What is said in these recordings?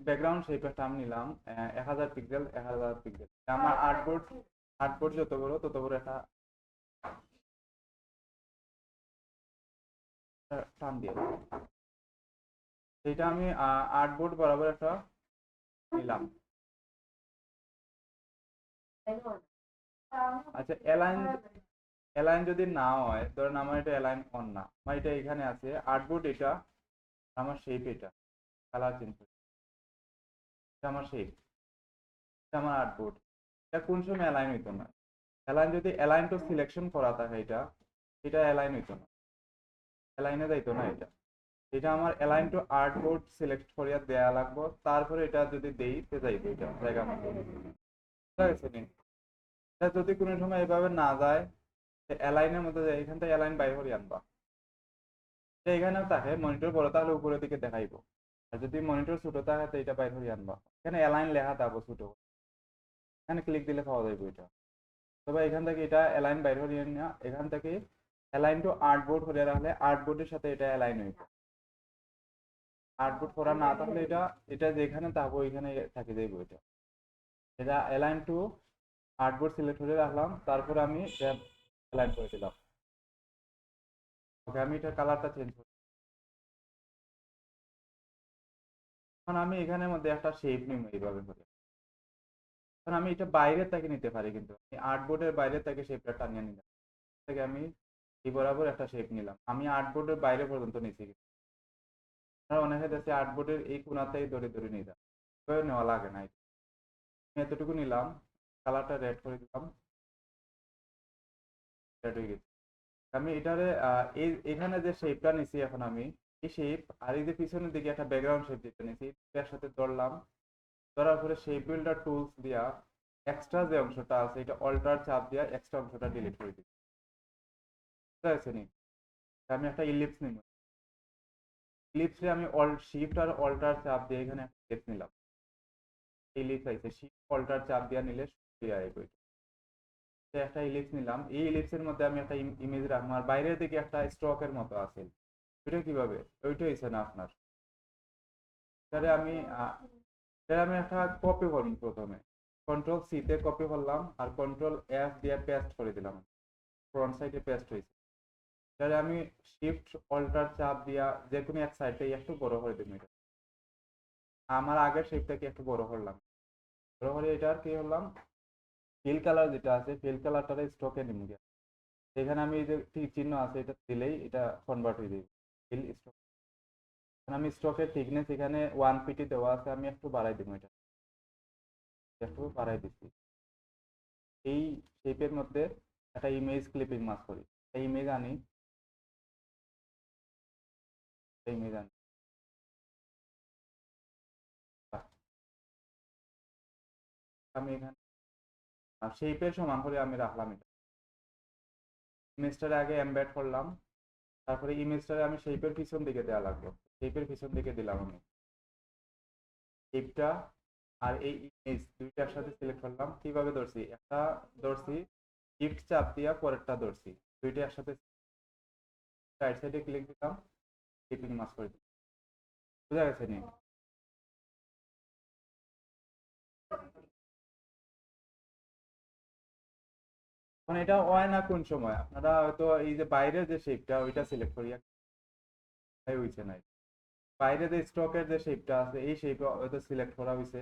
Background shape একটা আমি নিলাম 1000 পিক্সেল 1000 পিক্সেল। আমার আর্টবোর্ড যত বড় তত বড় একটা টান দিয়ে দেবো। এটা আমি আর্টবোর্ড বরাবর একটা নিলাম। আচ্ছা, অ্যালাইন অ্যালাইন যদি না হয়, ধরেন আমার এটা অ্যালাইন অন না, আমার এটা এখানে আছে আর্টবোর্ড, এটা আমার শেপ, এটা কালার চেঞ্জ করছে, এটা আমার শেপ, এটা আমার আর্টবোর্ড। এটা কোন সময় অ্যালাইন হইতো না? অ্যালাইন যদি অ্যালাইন টু সিলেকশন করা থাকে, এটা এটা অ্যালাইন হইতো না, অ্যালাইনে যাইতো না এটা। এটা আমার অ্যালাইন টু আর্টবোর্ড সিলেক্ট করিয়া দেয়া লাগবো, তারপরে এটা যদি দেই তে যাইবে এটা জায়গা মতো। বুঝা গেছে নি? এটা যদি কোনো সময় এভাবে না যায়, অ্যালাইনের মধ্যে যায়, এখান থেকে অ্যালাইন বাইর করে আনবা। এটা এখানেও থাকে, মনিটর বড় তাহলে উপরের দিকে দেখাইবো। আর যদি মনিটর ছোট থাকে তো এটা বাইর করে আনবা। এখানে অ্যালাইন লেখা থাকবো ছোট, এখানে ক্লিক দিলে পাওয়া যাবে এটা। তবে এখান থেকে এটা অ্যালাইন বাইর করে না, এখান থেকে অ্যালাইন টু আর্টবোর্ড করে রাখলে আর্টবোর্ডের সাথে এটা অ্যালাইন হইব। আর্টবোর্ড করা না থাকলে এটা এটা যেখানে থাকবো ওইখানে থাকে যাইবো এটা। এটা অ্যালাইন টু আর্টবোর্ড সিলেক্ট করে রাখলাম, তারপরে আমি অ্যালাইন করে দিলাম। ওকে, আমি এটা কালারটা চেঞ্জ করি। এখন আমি এখানের মধ্যে একটা শেপ নিব এইভাবে করে। এখন আমি এটা বাইরে থেকে নিতে পারি, কিন্তু আমি আর্টবোর্ডের বাইরে থেকে শেপটা টানিয়ে নিলাম। থেকে আমি এই বরাবর একটা শেপ নিলাম, আমি আর্টবোর্ডের বাইরে পর্যন্ত নিচ্ছি। আপনারা অনেকে দেখছি আর্টবোর্ডের এই কোনাতেই ধরে ধরে নিয়ে যান, এভাবে নেওয়া লাগে না। আমি এতটুকু নিলাম, কালারটা রেড করে দিলাম, রেড হয়ে গেছে। আমি এটারে এখানে যে শেপটা নিছি এখন আমি, এই শেপ আর এই যে পিছনের দিকে একটা ব্যাকগ্রাউন্ড শেপ যেটা নিছি, এটার সাথে ধরলাম। ধরার পরে শেপ বিল্ডার টুলস দিয়া এক্সট্রা যে অংশটা আছে এটা অল্টার চাপ দিয়া এক্সট্রা অংশটা ডিলিট করে দিই। বুঝতে পারছেন নি? আমি একটা ইলিপস নিব, ইলিপসে আমি অল্ট শিফট আর অল্টার চাপ দিয়ে এখানে একটা ইলিপস নিলাম। ইলিপস আছে, শিফট অল্টার চাপ দিয়া নিলে শুকিয়ে আসবে এটা। তো একটা ইলিপস নিলাম, এই ইলিপসের মধ্যে আমি একটা ইমেজ রাখবো, আর বাইরের দিকে একটা স্ট্রোকের মতো আছে। ওইটা কিভাবে? ওইটা হইছে না আপনার। এটারে আমি এটারে আমি একটা কপি করব প্রথমে। কন্ট্রোল সি তে কপি করলাম আর কন্ট্রোল এফ দিয়ে পেস্ট করে দিলাম। ফ্রন্ট সাইডে পেস্ট হয়েছে। এটারে আমি শিফট অল্টার চাপ দিয়া যে কোনো এক সাইডে একটু বড় করে দেবো এটা। আমার আগের শেপটাকে একটু বড় করলাম, বড় করে এটার কি করলাম, ফিল কালার যেটা আছে ফিল কালারটারে স্ট্রোকে নিব গিয়া। এখানে আমি এই যে তীর চিহ্ন আছে এটা দিলেই এটা কনভার্ট হয়ে যাবে ফিল স্ট্রোক। আমি স্ট্রোকের থিকনেস এখানে 1 পিটি দেওয়া আছে, আমি একটু বাড়াই দেবো এটা, একটু বাড়াই দিচ্ছি। এই শেপের মধ্যে একটা ইমেজ ক্লিপিং মাস্ক করি, একটা ইমেজ আনি, একটা ইমেজ আনি। বাহ, আমি এখানে শেপের সমান করে আমি রাখলাম এটা। ইমেজটারে আগে এমবেড করলাম, তারপরে ইমেজটারে আমি শেপের পিছন দিকে দেওয়া লাগলো। শেপের পিছন দিকে দিলাম আমি শেপটা, আর এই ইমেজ দুইটার সাথে সিলেক্ট করলাম। কিভাবে ধরছি? একটা ধরছি শিফট চাপ দিয়া, পরেরটা ধরছি, দুইটা একসাথে রাইট সাইডে ক্লিক দিলাম, ক্লিপিং মাস্ক করে দিলাম। বুঝা গেছে নি? মানে এটা হয় না কোন সময়, আপনারা হয়তো এই যে বাইরের যে শেপটা ওইটা সিলেক্ট করিয়া হইছে না, বাইরে যে স্টকের যে শেপটা আছে এই শেপে হয়তো সিলেক্ট করা হয়েছে,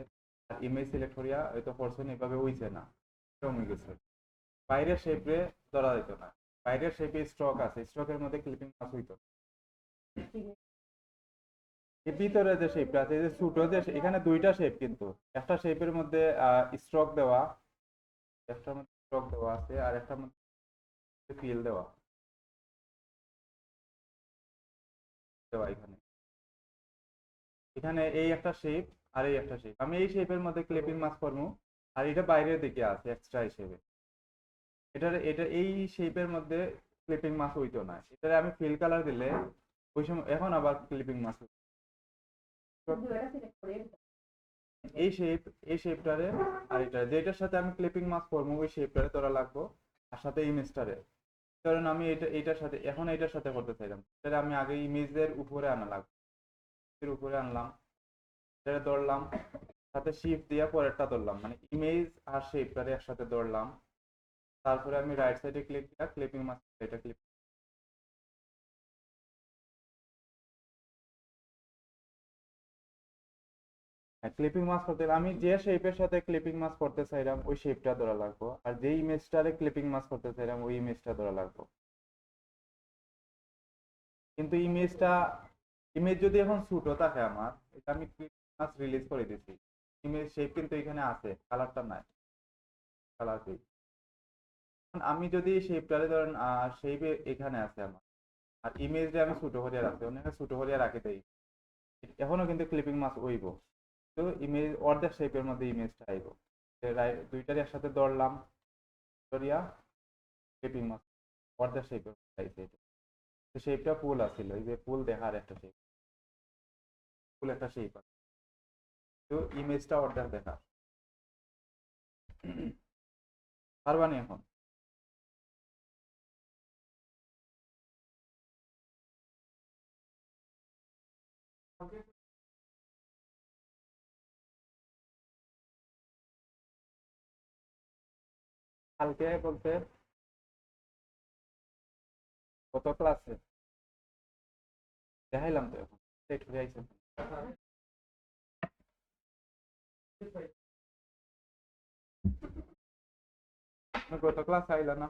আর ইমেজ সিলেক্ট করিয়া হয়তো করছেন, এভাবে হইছে না, কমে গেছে। বাইরের শেপে ধরা যেত না, বাইরের শেপে স্ট্রক আছে, স্ট্রকের মধ্যে ক্লিপিং পাস হইতো। এর ভিতরে যে শেপটা আছে, এই যে ছোট যে এখানে দুইটা শেপ, কিন্তু একটা শেপের মধ্যে স্ট্রক দেওয়া, একটার মধ্যে স্ট্রক দেওয়া আছে আর একটার মধ্যে ফিল দেওয়া দেওয়া এখানে। এখানে এই একটা শেপ আর এই একটা শেপ, আমি এই শেপের মধ্যে ক্লিপিং মাস্ক করবো, আর এটা বাইরের দিকে আছে এক্সট্রা হিসেবে। এটা এই শেপের মধ্যে ক্লিপিং মাস্ক হইতো না, এটারে আমি ফিল কালার দিলে ওই সময় এখন আবার ক্লিপিং মাস্ক। এই শেপ, এই শেপটারে আর এটা যেটার সাথে আমি ক্লিপিং মাস্ক করবো ওই শেপটারে তোরা লাগবো, আর সাথে ইমেজটারে। কারণ আমি এটা এটার সাথে এখন এটার সাথে করতে চাইলাম, তাহলে আমি আগে ইমেজের উপরে আনা লাগবে, এর উপরে আনলাম। এটা ধরলাম, সাথে শিফট দিয়ে পরেরটা ধরলাম, মানে ইমেজ আর শেপটারে একসাথে ধরলাম। তারপরে আমি রাইট সাইডে ক্লিক দিয়ে ক্লিপিং মাস্ক এটা ক্লিক। ক্লিপিং মাস্ক করতে গেলে আমি যে শেপের সাথে ক্লিপিং মাস্ক করতে চাইলাম ওই শেপটা ধরা লাগবো, আর যে ইমেজটারে ক্লিপিং মাস্ক করতে চাইলাম ওই ইমেজটা ধরা লাগবো। কিন্তু ইমেজ যদি এখন ছোট থাকে আমার, এটা আমি ক্লিপিং মাস্ক রিলিজ করে দিচ্ছি, ইমেজ শেপ কিন্তু এখানে আছে, কালারটা নাই, কালার কি। আমি যদি শেপটারে ধরেন শেপ এখানে আছে আমার, আর ইমেজটা আমি ছোট করিয়া রাখছি, অনেক ছোট করিয়া রাখি দেই, এখনো কিন্তু ক্লিপিং মাস্ক হইব, তো ইমেজ অর্ধেক শেপের মধ্যে ইমেজটা আইব। দুইটারই একসাথে ধরলাম, ধরিয়া ক্লিপিং মাস্ক অর্ধেক শেপের মধ্যে আইছে এটা। তো শেপটা ফুল আছিল, এই যে ফুল দেখার একটা শেপ, ফুল একটা শেপ আছে, তো ইমেজটা অর্ধেক দেখা পারবানি এখন। কালকে বলতে কত ক্লাসে দেখাইলাম তো, এখন সেট হয়ে আইছে। তুমি গত ক্লাস আইলা না?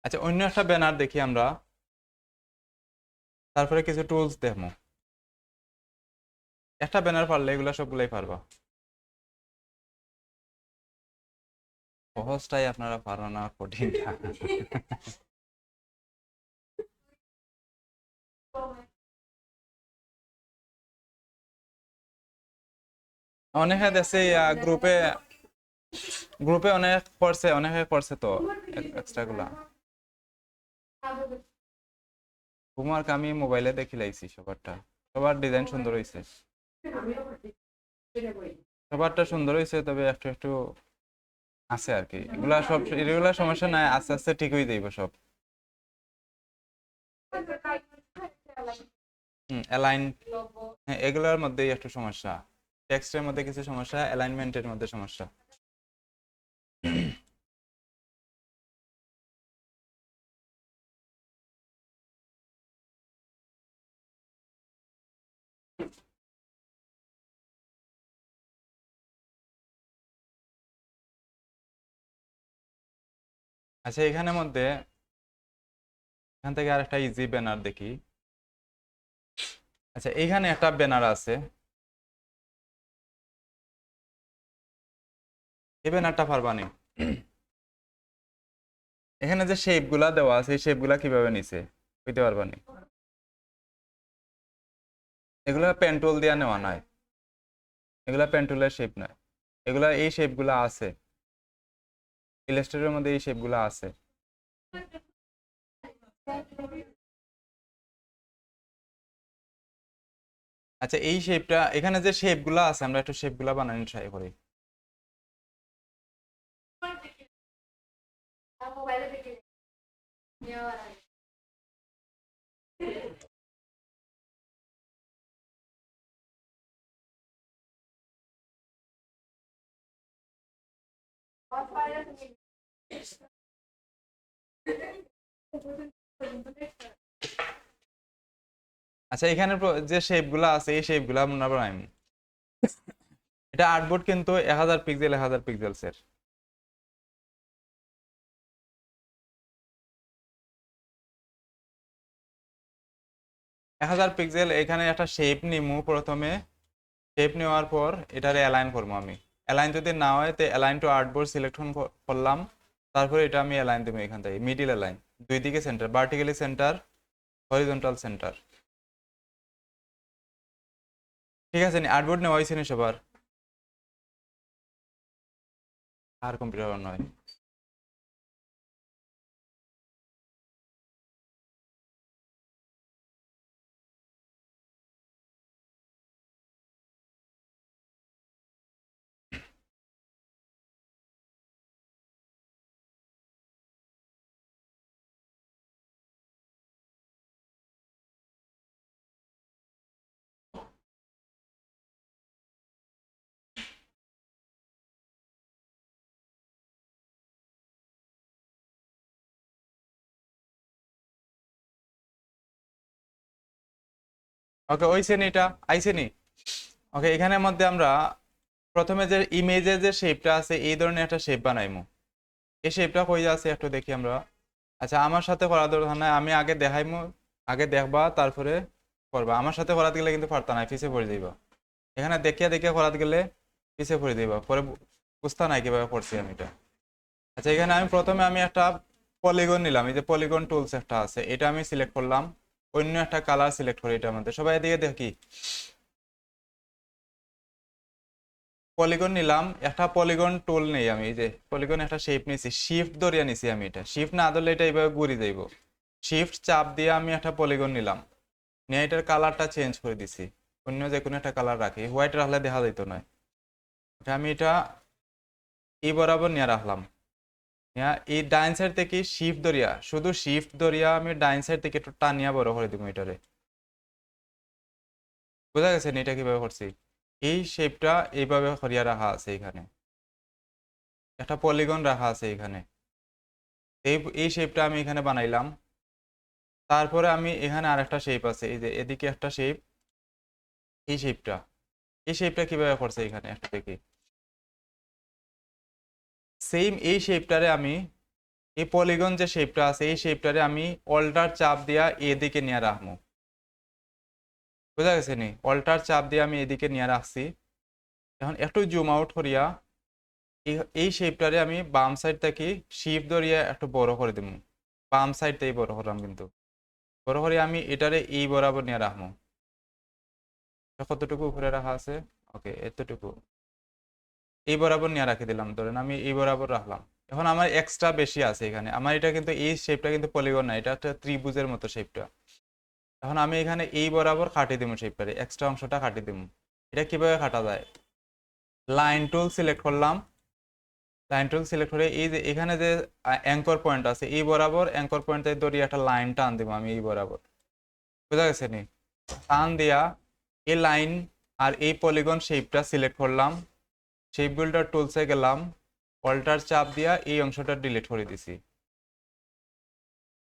আচ্ছা, অন্য একটা ব্যানার দেখি আমরা, তারপরে কিছু টুলস দেখবো। একটা ব্যানার পারলে এগুলা সবগুলাই পারবা। সহজটাই আপনারা পারো না, কঠিনটা অনেকে দেখছে গ্রুপে, গ্রুপে অনেক করছে, অনেকে করছে তো এক্সট্রা গুলা। হোমওয়ার্ক আমি মোবাইলে দেখি লাইছি সবারটা, সবার ডিজাইন সুন্দর হয়েছে, সবারটা সুন্দর হয়েছে, তবে একটু একটু আছে আর কি, এগুলা সব এগুলা সমস্যা নাই, আস্তে আস্তে ঠিক হয়ে যাইব সব। অ্যালাইন, হ্যাঁ এগুলোর মধ্যেই একটু সমস্যা, টেক্সটের মধ্যে কিছু সমস্যা, অ্যালাইনমেন্টের মধ্যে সমস্যা। আচ্ছা, এখানের মধ্যে এখান থেকে আরেকটা ইজি ব্যানার দেখি। আচ্ছা, এইখানে একটা ব্যানার আছে, এই ব্যানারটা পারবানি? এখানে যে শেপ গুলা দেওয়া আছে, এই শেপ গুলা কিভাবে নিছে বুঝতে পারবানি? এগুলা পেন টুল দিয়া নেওয়া নাই, এগুলা পেন টুলের শেপ নয়, এগুলা এই শেপ গুলা আছে ইলাস্ট্রেটরের মধ্যে, এই শেপ গুলা আছে। আচ্ছা, এই শেপটা এখানে যে শেপ গুলা আছে, আমরা একটু শেপ গুলা বানানো ট্রাই করি। আচ্ছা, এখানে যে শেপ গুলা আছে, এই শেপ গুলা আমরা বানাই। এটা আর্টবোর্ড কিন্তু 1000 পিক্সেল 1000 পিক্সেলসের। 1000 পিক্সেল, এখানে একটা শেপ নিমু প্রথমে, শেপ নেওয়ার পর এটারে অ্যালাইন করবো আমি। অ্যালাইন যদি না হয় তো অ্যালাইন টু আর্টবোর্ড সিলেকশন করলাম, তারপরে এটা আমি অ্যালাইন দেবো এখান থেকে, মিডিল অ্যালাইন, দুই দিকে centre, vertically centre, horizontal centre. ঠিক আছে নি? আর্টবোর্ড নেওয়া হয়েছে নি সবার? আর কম্পিউটার নয়। ওকে ওইছে নি, এটা আইছে নি। ওকে এখানের মধ্যে আমরা প্রথমে যে ইমেজের যে শেপটা আছে এই ধরনের একটা শেপ বানাইমু। এই শেপটা কই আছে একটু দেখি আমরা। আচ্ছা আমার সাথে করা দরকার নাই, আমি আগে দেখাইমু, আগে দেখবা তারপরে করবা। আমার সাথে করাতে গেলে কিন্তু পারতা না, পিছে পড়ে যাইবা। এখানে দেখিয়া দেখিয়া করাতে গেলে পিছে পড়ে যাইবা, পরে বুঝতা নাই কিভাবে করছি আমি এটা। আচ্ছা এখানে আমি প্রথমে আমি একটা পলিগন নিলাম, এই যে পলিগন টুলস একটা আছে, এটা আমি সিলেক্ট করলাম। অন্য একটা কালার সিলেক্ট করি এটার মধ্যে, সবাই এদিকে দেখি। পলিগন নিলাম, একটা পলিগন টুল নেই আমি, এই যে পলিগন একটা শেপ নিছি, শিফট ধরিয়া নিছি আমি। এটা শিফট না ধরলে এটা এইভাবে ঘুরে যাইব। শিফট চাপ দিয়ে আমি একটা পলিগন নিলাম, নিয়ে এটার কালারটা চেঞ্জ করে দিছি, অন্য যে কোনো একটা কালার রাখি, হোয়াইট রাখলে দেখা যেত না। আমি এটা এই বরাবর নিয়ে রাখলাম। এই ডাইন সাইড থেকে শিফট ধরিয়া, শুধু শিফট ধরিয়া আমি ডাইন সাইড থেকে একটু টানিয়া বড় করে দিব এটারে। বোঝা গেছে এটা কিভাবে করছি? এই শেপটা এইভাবে করিয়া রাখা আছে এখানে, একটা পলিগন রাখা আছে এখানে। এই শেপটা আমি এখানে বানাইলাম। তারপরে আমি এখানে আরেকটা শেপ আছে, এই যে এদিকে একটা শেপ, এই শেপটা কিভাবে করছে এখানে একটা দেখি। সেম এই শেপটারে আমি, এই পলিগন যে শেপটা আছে এই শেপটারে আমি অল্টার চাপ দিয়া এদিকে নিয়ে রাখবো। বোঝা গেছে নি? অল্টার চাপ দিয়ে আমি এদিকে নিয়ে রাখছি। এখন একটু জুম আউট করিয়া এই শেপটারে আমি বাম সাইড থেকে শিফট ধরিয়া একটু বড় করে দিব। বাম সাইড থেকে বড় করলাম, কিন্তু বড় করে আমি এটারে এই বরাবর নিয়ে রাখবো। কতটুকু উপরে রাখা আছে? ওকে এতটুকু এই বরাবর নিয়ে রাখি দিলাম, ধরেন আমি এই বরাবর রাখলাম। এখন আমার এক্সট্রা বেশি আছে এখানে, আমার এটা কিন্তু এই শেপটা কিন্তু পলিগন না, এটা একটা ত্রিভুজের মতো শেপটা। এখন আমি এখানে এই বরাবর কাটি দিব, শেপটারে এক্সট্রা অংশটা কাটি দিব। এটা কিভাবে কাটা যায়? লাইন টুল সিলেক্ট করলাম, লাইন টুল সিলেক্ট করে এই যে এখানে যে অ্যাঙ্কর পয়েন্ট আছে এই বরাবর অ্যাঙ্কর পয়েন্ট থেকে ধরিয়ে একটা লাইন টান দিব আমি এই বরাবর। বুঝা গেছে নি? টান দিয়া এই লাইন আর এই পলিগন শেপটা সিলেক্ট করলাম, শেপ বিল্ডার টুলসে গেলাম, অল্টার চাপ দিয়া এই অংশটা ডিলিট করে দিছি।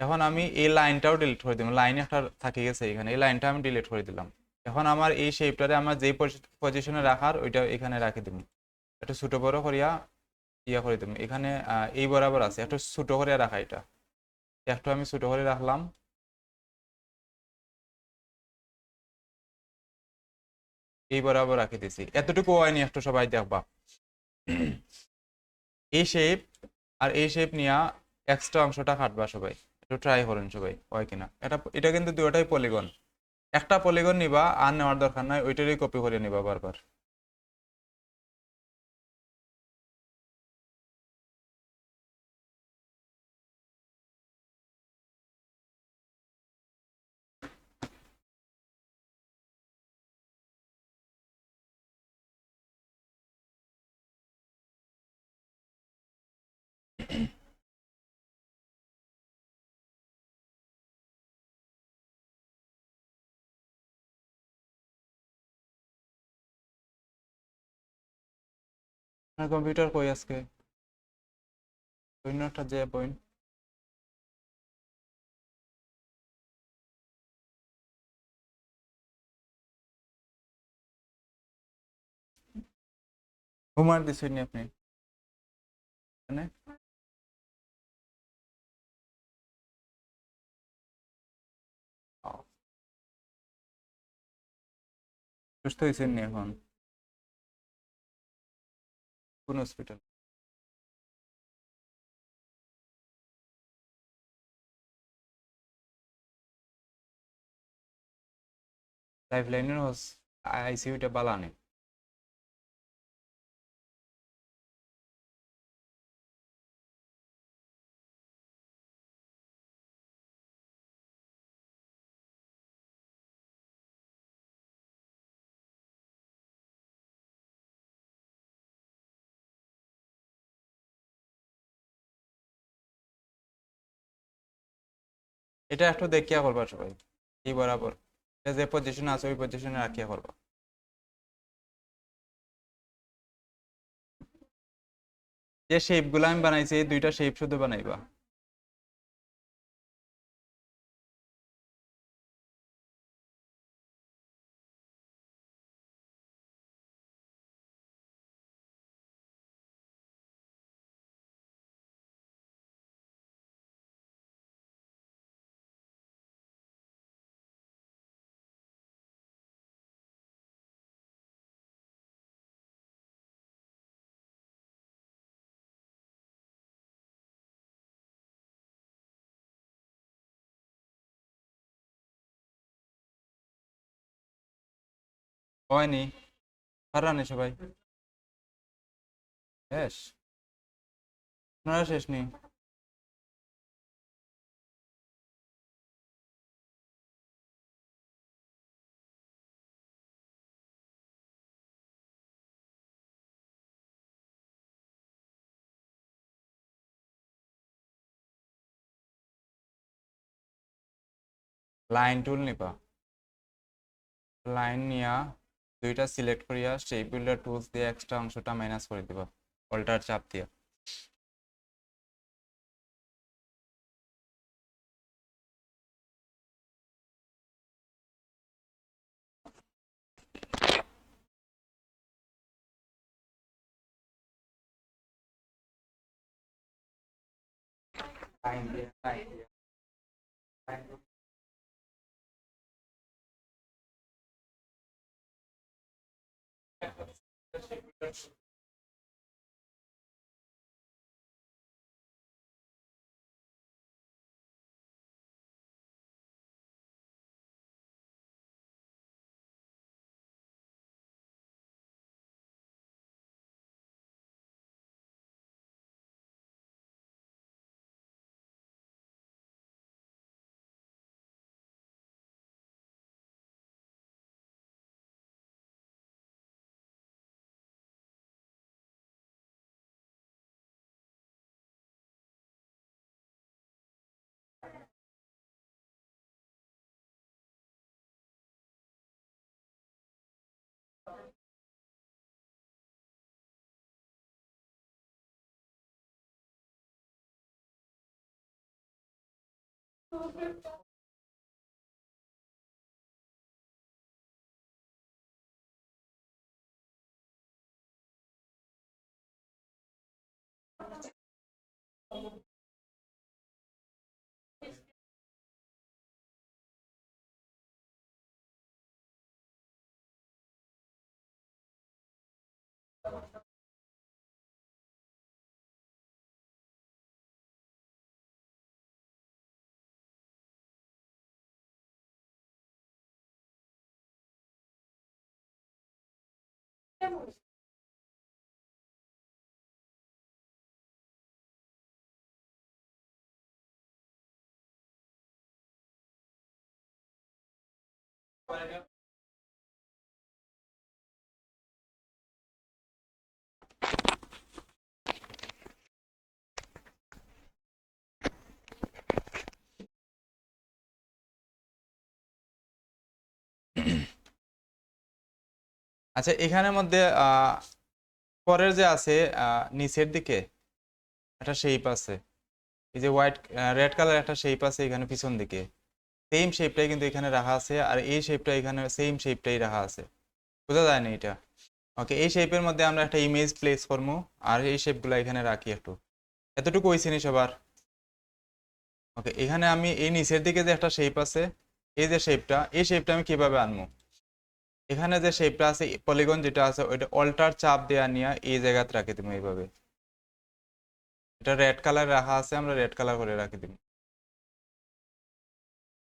এখন আমি এই লাইনটাও ডিলিট করে দিলাম, লাইন একটা থাকে গেছে এখানে, এই লাইনটা আমি ডিলিট করে দিলাম। এখন আমার এই শেপটারে আমার যেই পজিশনে রাখার ওইটা এখানে রাখি দিব। একটু ছোট বড় করিয়া ইয়া করে দিব এখানে, এই বরাবর আছে, একটু ছোট করে রাখা, এটা একটু আমি ছোট করে রাখলাম। এই বরাবর রাখি দিছি, এতটুকু হয়নি, একটু সবাই দেখবা। এই শেপ আর এই শেপ নিয়ে এক্সট্রা অংশটা কাটবা সবাই, একটু ট্রাই করেন সবাই হয় কিনা। এটা কিন্তু দুটোটাই পলিগন, একটা পলিগন নিবা আর নেওয়ার দরকার নাই, ওইটারই কপি করে নিবা বারবার। কম্পিউটার কই আজকে? অন্য একটা যে পয়েন্ট ঘুমার দিছেন আপনি মানে? সুস্থ হয়েছেন নি এখন? কোন হসপিটাল? লাইফ লাইনের আইসিইউটা বালানে? এটা একটু দেখিয়া করবা সবাই, এই বরাবর এটা যে পজিশনে আছে ওই পজিশনে রাখিয়া করবা। যে শেপ গুলো আমি বানাইছি এই দুইটা শেপ শুধু বানাইবা। হয়নি, হারানি সবাই শেষ, আপনারা শেষ নেই। লাইন টুল নিবা, লাইন নিয়া দুইটা সিলেক্ট করিয়া শেপ বিল্ডার টুলস দিয়ে এক্সট্রা অংশটা মাইনাস করে দিবা অল্টার চাপ দিয়া। লাইন দিয়ে লাইন দিয়ে লাইন দিয়ে। আচ্ছা, এখানের মধ্যে পরের যে আছে নিচের দিকে একটা শেপ আছে, এই যে হোয়াইট রেড কালার একটা শেপ আছে এখানে পিছন দিকে, সেম শেপটাই কিন্তু এখানে রাখা আছে, আর এই শেপটা এখানে সেম শেপটাই রাখা আছে, বোঝা যায় না এটা? ওকে, এই শেপের মধ্যে আমরা একটা ইমেজ প্লেস করবো, আর এই শেপগুলো এখানে রাখি একটু, এতটুকু হয়েছে নি সবার? ওকে, এখানে আমি এই নিচের দিকে যে একটা শেপ আছে, এই যে শেপটা, এই শেপটা আমি কিভাবে আনবো? এখানে যে শেপটা আছে পলিগন যেটা আছে ওইটা অল্টার চাপ দেয়া নিয়ে এই জায়গাতে রাখি দিব এইভাবে, এটা রেড কালার রাখা আছে, আমরা রেড কালার করে রাখি দিব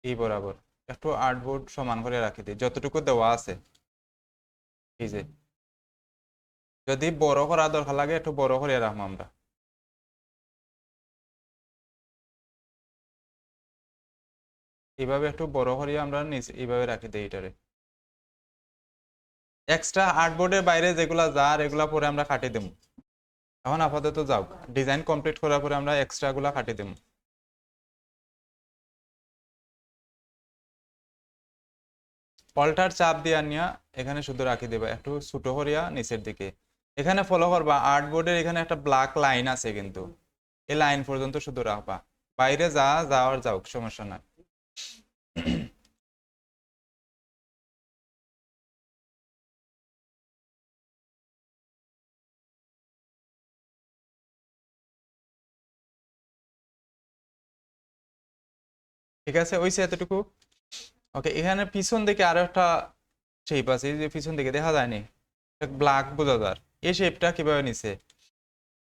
এই বরাবর, একটু আর্টবোর্ড সমান করে রাখি দিই যতটুকু দেওয়া আছে। এই যে যদি বড় করা দরকার লাগে একটু বড় করে রাখবো আমরা, এইভাবে একটু বড় করে আমরা নিচে এইভাবে রাখি দিই এটারে। এক্সট্রা আর্টবোর্ডের বাইরে যেগুলা যা আর এগুলা পরে আমরা কাটি দেবো, এখন আপাতত যাও, ডিজাইন কমপ্লিট করার পরে আমরা এক্সট্রা গুলা কাটি দেবো। অল্টার চাপ দিয়া নিয়া এখানে শুধু রাখি দেবা একটু ছোট করিয়া নিচের দিকে, এখানে ফলো করবা আর্টবোর্ডের এখানে একটা ব্ল্যাক লাইন আছে কিন্তু, এই লাইন পর্যন্ত শুধু রাখবা, বাইরে যা যাওয়ার যাও সমস্যা নাই। ঠিক আছে, ওইসে এতটুকু। ওকে, এখানে পিছন দিকে আরো একটা শেপ আছে, এই যে পিছন দিকে দেখা যায়নি, ব্ল্যাক বোঝা যায়, এই শেপটা কিভাবে নিছে?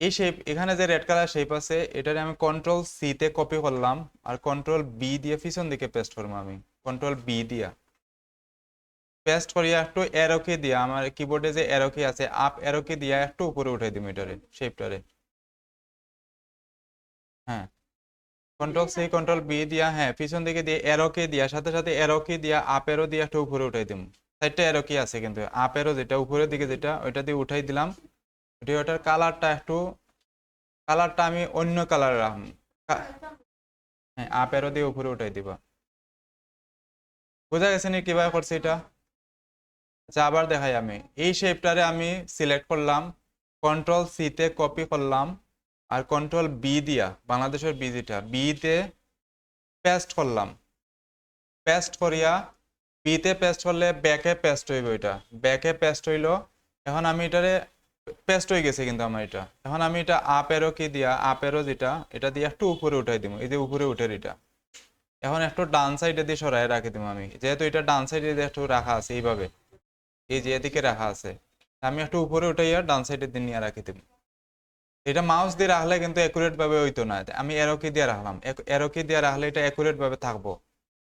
এই শেপ এখানে যে রেড কালার শেপ আছে এটারে আমি কন্ট্রোল সি তে কপি করলাম, আর কন্ট্রোল বি দিয়ে পিছন দিকে পেস্ট করবো আমি, কন্ট্রোল বি দিয়া। পেস্ট করিয়া একটু অ্যারো কি দিয়া আমার কিবোর্ডে যে অ্যারো কি আছে আপ অ্যারো কি দিয়া একটু উপরে উঠাই দিম এটারে শেপটারে। হ্যাঁ, কন্ট্রোল সি কন্ট্রোল বি দিয়া হ্যাঁ পিছন দিকে দিয়ে অ্যারো কি দিয়া সাথে সাথে অ্যারো কি দিয়া আপ অ্যারো দিয়ে একটু উপরে উঠাই দিম। চারটা অ্যারো কি আছে কিন্তু আপ অ্যারো যেটা উপরের দিকে যেটা ওইটা দিয়ে উঠাই দিলাম। ওটার কালারটা আমি অন্য কালার রাখলাম। হ্যাঁ, আপ অ্যারো দিয়ে উপরে উঠাই দিবা। বোঝা গেছে নি কিভাবে করছি এটা? আচ্ছা আবার দেখাই আমি এই শেপটারে আমি সিলেক্ট করলাম, কন্ট্রোল সি তে কপি করলাম আর কন্ট্রোল বি দিয়া বাংলাদেশের বি যেটা বি তে পেস্ট করলাম। পেস্ট করিয়া বি তে পেস্ট করলে ব্যাকে পেস্ট হইব, এটা ব্যাকে পেস্ট হইলো। এখন আমি এটারে পেস্ট হয়ে গেছে কিন্তু আমার এটা। এখন আমি এটা আপ এরো কি দিয়া আপ এরো যেটা এটা দিয়ে একটু উপরে উঠাই দিব, এই যে উপরে উঠে এটা। এখন একটু ডান সাইডে দিয়ে সরাই রাখি দিব আমি, যেহেতু এটা ডান সাইডে দিয়ে একটু রাখা আছে এইভাবে, এই যে এদিকে রাখা আছে, আমি একটু উপরে উঠাইয়া ডান সাইডের দিকে নিয়ে রাখি দিব। এটা মাউস দিয়ে রাখলে কিন্তু অ্যাকুরেট ভাবে হইতো না, আমি এরো কি দিয়ে রাখলাম, এরো কি দিয়ে রাখলে এটা অ্যাকুরেট ভাবে থাকবো।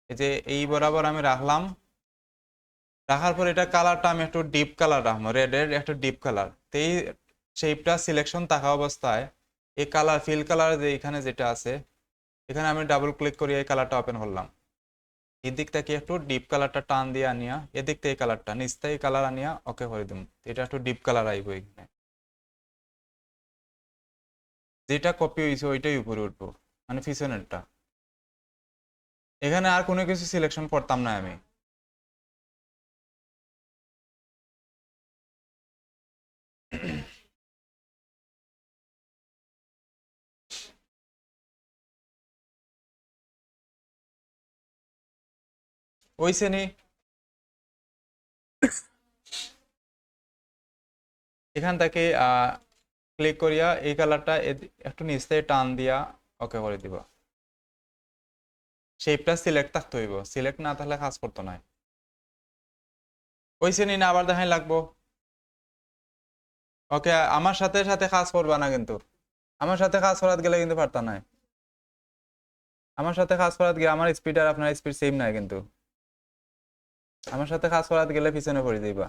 এই যে এই বরাবর আমি রাখলাম, রাখার পর এটা কালারটা আমি একটু ডিপ কালার রাখবো, রেডের একটু ডিপ কালার। তো এই শেপটা সিলেকশন থাকা অবস্থায় এই কালার ফিল কালার যে এখানে যেটা আছে এখানে আমি ডাবল ক্লিক করে এই কালারটা ওপেন করলাম। এই দিক থেকে একটু ডিপ কালারটা টান দিয়ে আনিয়া এদিক থেকে কালারটা নিচ থেকে কালার আনিয়া ওকে করে দিম, এটা একটু ডিপ কালার আইব। এখানে যেটা কপি হয়েছে ওইটাই উপরে উঠবো, মানে পিছনেরটা। এখানে আর কোনো কিছু সিলেকশন করতাম না আমি। ওই শ্রেণী এখান থেকে ক্লিক করিয়া এই কালারটা একটু নিচ থেকে টান দিয়া ওকে করে দিবা। শেপটা সিলেক্ট থাকতে হইব, সিলেক্ট না থাকলে কাজ করতো না। ওই শ্রেণী না আবার দেখাই লাগবো। ওকে, আমার সাথে সাথে কাজ করবা না কিন্তু, আমার সাথে কাজ করাতে গেলে কিন্তু পারতা না। আমার সাথে কাজ করাতে গেলে আমার স্পিড আর আপনার স্পিড সেম নাই কিন্তু, আমার সাথে কাজ করাতে গেলে পিছনে পড়ে যাইবা।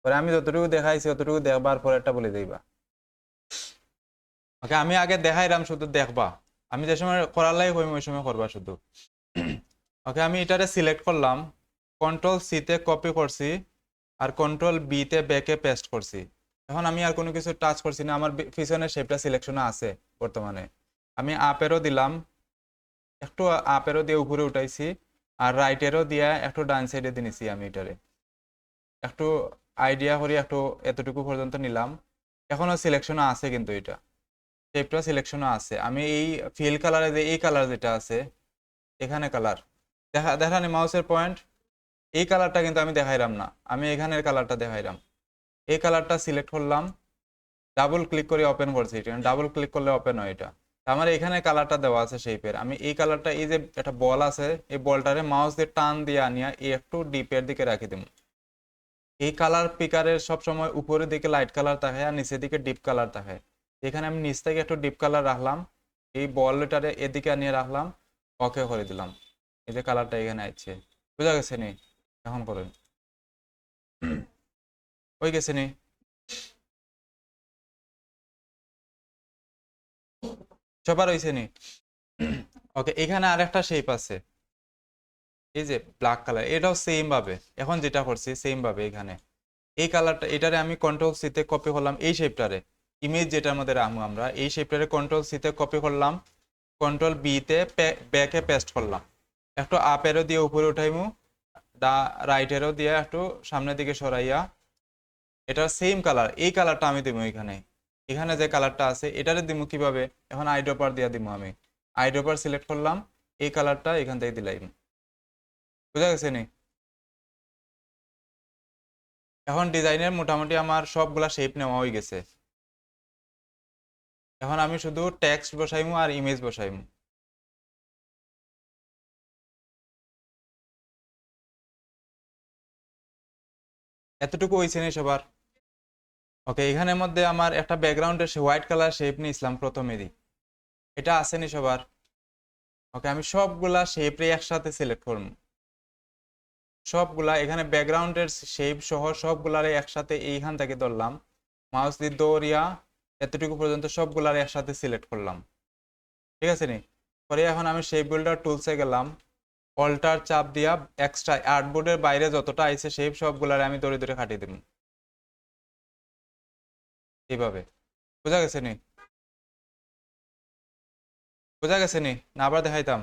পরে আমি যতটুকু দেখাইছি ততটুকু দেখবার পর একটা বলে যাইবা। ওকে, আমি আগে দেখাইলাম শুধু দেখবা, আমি যে সময় করার লাগে ওই সময় করবা শুধু। ওকে, আমি এটারে সিলেক্ট করলাম, কন্ট্রোল সি তে কপি করছি আর কন্ট্রোল বি তে ব্যাকে পেস্ট করছি। এখন আমি আর কোনো কিছু টাচ করছি না, আমার পিছনের শেপটা সিলেকশনে আছে বর্তমানে। আমি আপেরও দিলাম, একটু আপেরও দিয়ে উপরে উঠাইছি আর রাইটেরও দিয়া একটু ডান সাইডে দিয়ে নিছি। আমি এটারে একটু আইডিয়া করি একটু এতটুকু পর্যন্ত নিলাম। এখনো সিলেকশনে আছে কিন্তু এটা শেপটা সিলেকশনে আছে। আমি এই ফিল কালারে যে এই কালার যেটা আছে এখানে কালার দেখানি মাউসের পয়েন্ট, এই কালারটা কিন্তু আমি দেখাইলাম না, আমি এখানের কালারটা দেখাইলাম। এই কালারটা সিলেক্ট করলাম, ডাবল ক্লিক করে ওপেন করছি, এটা ডাবল ক্লিক করলে ওপেন হয় এটা। আমার এখানে কালারটা দেওয়া আছে শেপের, আমি এই কালারটা এই যে একটা বল আছে এই বলটারে মাউস দিয়ে টান দিয়ে আনিয়া এই একটু ডিপের দিকে রাখি দিব। এই কালার পিকারের সবসময় উপরের দিকে লাইট কালার থাকে আর নিচের দিকে ডিপ কালার থাকে। এখানে আমি নিচ থেকে একটু ডিপ কালার রাখলাম, এই বলটারে এদিকে আনিয়ে রাখলাম, ওকে করে দিলাম। এই যে কালারটা এখানে আসছে, বুঝা গেছে নি? এখন করেন ওই গেছে নি? সবার হয়েছে নি? ওকে, এখানে আরেকটা শেপ আছে, এই যে ব্ল্যাক কালার, এটাও সেম ভাবে এখন যেটা করছি সেম ভাবে এখানে এই কালারটা এটারে আমি কন্ট্রোল সি তে কপি করলাম, এই শেপটারে ইমেজ যেটার মধ্যে রাখবো আমরা এই শেপটারে কন্ট্রোল সি তে কপি করলাম, কন্ট্রোল বি তে ব্যাকে পেস্ট করলাম, একটু আপ এরো দিয়ে উপরে উঠাইমু, দা রাইট এরো দিয়ে একটু সামনের দিকে সরাইয়া এটা সেম কালার এই কালারটা আমি দিব এখানে। এখানে যে কালারটা আছে এটারে দিব কিভাবে, এখন আইড্রপার দিয়ে দিব। আমি আইড্রপার সিলেক্ট করলাম, এই কালারটা এখান থেকে দিলাম। বুঝা গেছে নি? এখন ডিজাইনের মোটামুটি আমার সবগুলা শেপ নেওয়া হয়ে গেছে। এখন আমি শুধু টেক্সট বসাইমু আর ইমেজ বসাইমু। এতটুকু হয়েছে নি সবার? ওকে, এখানের মধ্যে আমার একটা ব্যাকগ্রাউন্ডের হোয়াইট কালার শেপ নিয়েছিলাম প্রথমেরই, এটা আসেনি সবার? ওকে, আমি সবগুলা শেপ একসাথে সিলেক্ট করবো। সবগুলা এখানে ব্যাকগ্রাউন্ডের শেপ সহ সবগুলারে একসাথে এইখান থেকে ধরলাম, মাউস দিয়ে দৌড়িয়া এতটুকু পর্যন্ত সবগুলারে একসাথে সিলেক্ট করলাম। ঠিক আছে নি? পরে এখন আমি শেপ বিল্ডার টুলসে গেলাম, অল্টার চাপ দিয়া এক্সট্রা আর্টবোর্ডের বাইরে যতটা আইছে শেপ সবগুলারে আমি দড়ি দড়ি কাটিয়ে দিব এইভাবে। বোঝা গেছে নি? বোঝা গেছে নি? না আবার দেখাইতাম?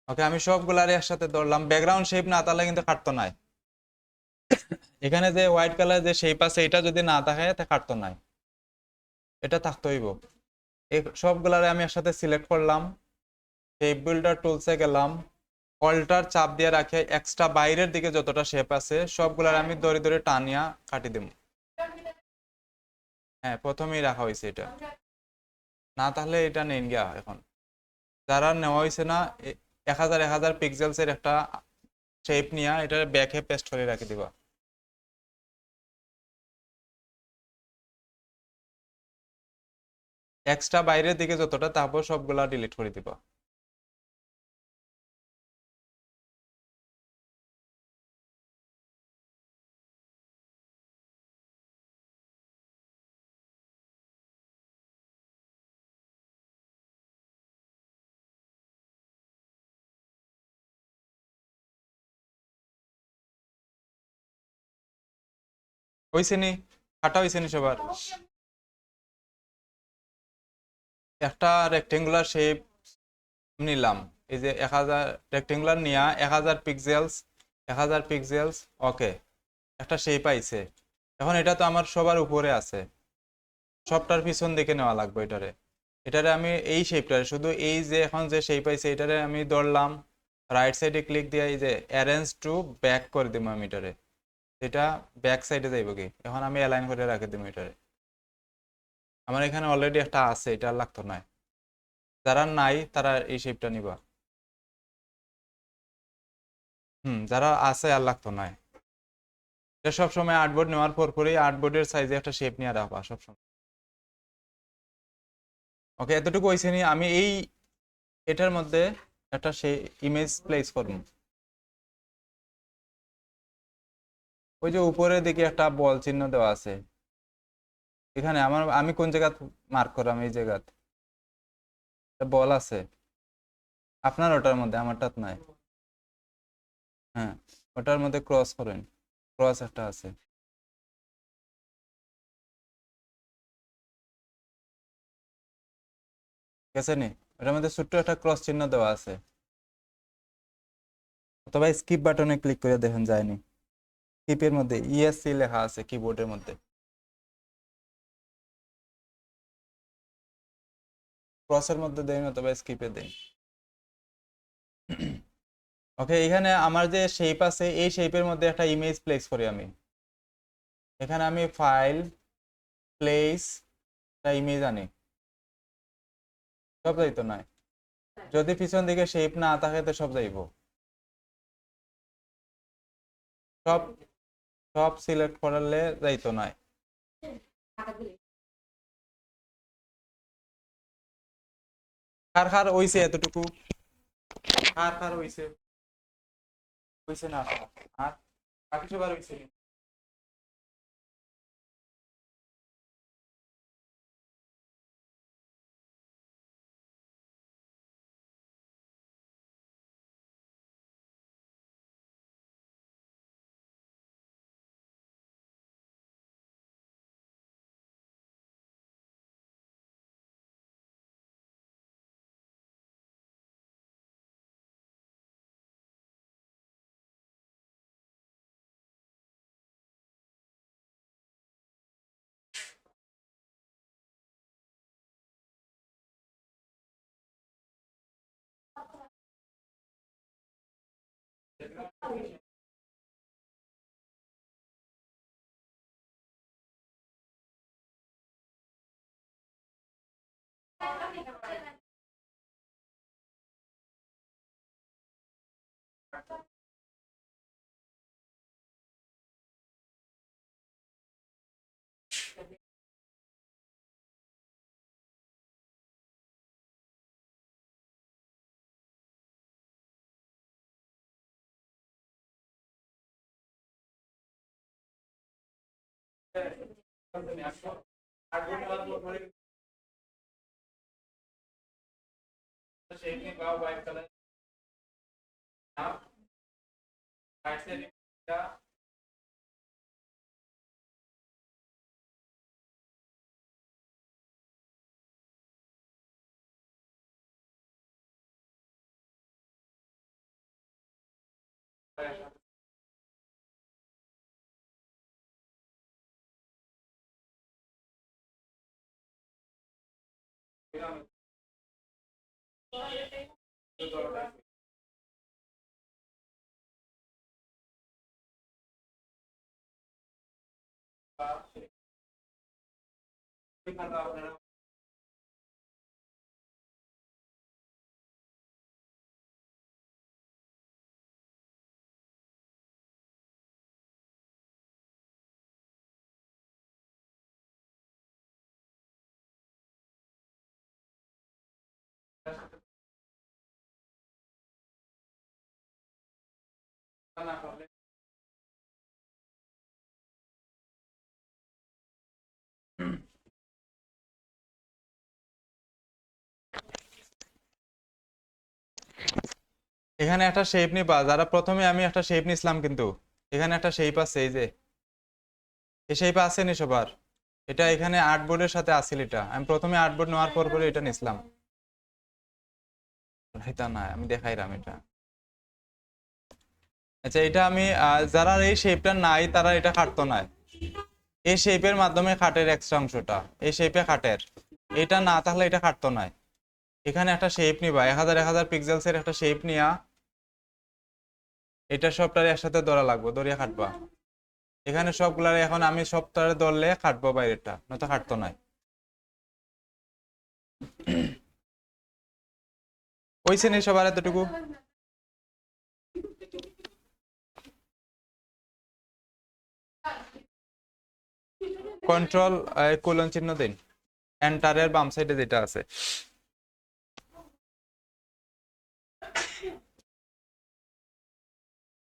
ওকে, আমি সবগুলারে একসাথে ধরলাম, ব্যাকগ্রাউন্ড শেপ না তাহলে কিন্তু কাটতো নাই। এখানে যে হোয়াইট কালার যে শেপ আছে এটা যদি না থাকে তা কাটতো নাই, এটা থাকতে হইব। এই সবগুলারে আমি একসাথে সিলেক্ট করলাম, শেপ বিল্ডার টুলসে গেলাম, অল্টার চাপ দিয়ে রাখে এক্সট্রা বাইরের দিকে যতটা শেপ আছে সবগুলার আমি দড়ি দড়ি টানিয়া কাটি দেব। হ্যাঁ, প্রথমেই রাখা হয়েছে এটা, না তাহলে এটা নেন গিয়া এখন যারা নেওয়া হয়েছে না 1000 পিক্সেলসের একটা শেপ নিয়ে এটা ব্যাকে পেস্ট করে রাখি দিবা। এক্সট্রা বাইরের দিকে যতটা তারপর সবগুলা ডিলিট করে দিবা। হইছে নি? কাটা হইছে নি সবার? একটা রেক্টেঙ্গুলার শেপ নিলাম, এই যে 1000 রেক্টেঙ্গুলার নিয়া 1000 পিক্সেলস ওকে, একটা শেপ আইছে। এখন এটা তো আমার সবার উপরে আছে, সবটার পিছন দিকে নেওয়া লাগবে এটারে। এটারে আমি এই শেপটারে শুধু এই যে এখন যে শেপ আইছে এটারে আমি ধরলাম, রাইট সাইডে ক্লিক দিয়ে এই যে অ্যারেঞ্জ টু ব্যাক করে দিব আমি এটারে, এটা ব্যাক সাইডে যাইব কি, এখন আমি অ্যালাইন করে রাখে দিব এটারে। আমার এখানে অলরেডি একটা আছে, এটা আর লাগতো না, যারা নাই তারা এই শেপটা নিবা। যারা আছে আর লাগতো না। এটা সবসময় আর্টবোর্ড নেওয়ার পর পরেই আর্টবোর্ডের সাইজে একটা শেপ নিয়ে রাখবা সবসময়। ওকে, এতটুকু হয়েছে নি? আমি এই এটার মধ্যে একটা সে ইমেজ প্লেস করব। ওই যে উপরের দিকে একটা বল চিহ্ন দেওয়া আছে, এখানে আমি কোন জায়গা মার্ক করলাম, এই জায়গাত বল আছে, আপনার ওটার মধ্যে, আমারটাত নাই। হ্যাঁ, ওটার মধ্যে ক্রস করেন, ক্রস একটা আছে, ঠিক আছে নি? ওটার মধ্যে ছোট্ট একটা ক্রস চিহ্ন দেওয়া আছে, অথবা স্কিপ বাটনে ক্লিক করে দেখেন যায়নি। স্কিপের মধ্যে ইএসসি লেখা আছে কিবোর্ডের মধ্যে, ক্রসের মধ্যে দেন অথবা স্কিপে দেন। ওকে, এখানে আমার যে শেপ আছে এই শেপের মধ্যে একটা ইমেজ প্লেস করি আমি। এখানে আমি ফাইল, প্লেস, একটা ইমেজ আনি, সব যাইতো না, যদি পিছন দিকে শেপ না থাকে তো সব যাইব, সব সব সিলেক্ট করলে যাইতো না। কার কার হইছে এতটুকু? কার কার হইছে? হইছে না? আর বাকি সবার হইছে? হোয়াইট কালার রাইট সাইডে আপনারা না করলে এখানে একটা শেপ নিবা, যারা প্রথমে আমি একটা শেপ নিছিলাম, কিন্তু এখানে একটা শেপ আছে, এই যে এই শেপ আছে নি সবার? এটা এখানে আর্টবোর্ডের সাথে আছিল, এটা আমি প্রথমে আর্টবোর্ড নেওয়ার পর পরে এটা নিছিলাম। এটা না, আমি দেখাইলাম এটা। আচ্ছা, এটা আমি যারা এই শেপটা নাই তারা এটা কাটতো না। এই শেপের মাধ্যমে খাটের এক্সট্রা অংশটা, এই শেপে খাটের এটা না থাকলে এটা কাটতো না। এখানে একটা শেপ নিবা, 1000 পিক্সেলসের একটা শেপ নিয়া এটা সবটারে একসাথে ধরা লাগবে, ধরিয়া কাটবা। এখানে সবগুলারে এখন আমি সবটারে ধরলে কাটবো বাইরেটা, নয়তো কাটতো না। হইছে নি সবার এতটুকু? কন্ট্রোল কোলন চিহ্ন দিন, এন্টারের বাম সাইডে যেটা আছে।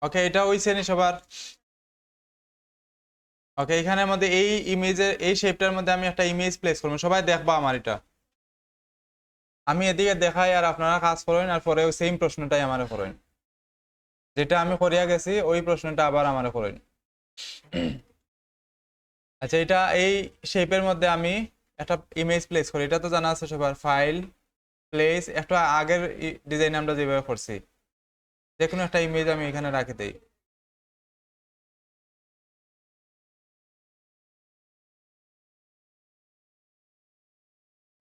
ওকে, এটা হইছে নি সবার? ওকে, এখানের মধ্যে এই ইমেজের এই শেপটার মধ্যে আমি একটা ইমেজ প্লেস করবো, সবাই দেখবা আমার এটা। আমি এদিকে দেখাই আর আপনারা কাজ করেন, আর পরে ওই সেম প্রশ্নটাই আমারে করেন, যেটা আমি করিয়া গেছি ওই প্রশ্নটা আবার আমারে করেন। আচ্ছা, এটা এই শেপের মধ্যে আমি একটা ইমেজ প্লেস করি, এটা তো জানা আছে সবার। ফাইল, প্লেস, একটা আগের ডিজাইন আমরা যেভাবে করছি, যে কোনো একটা ইমেজ আমি এখানে রাখি দেই।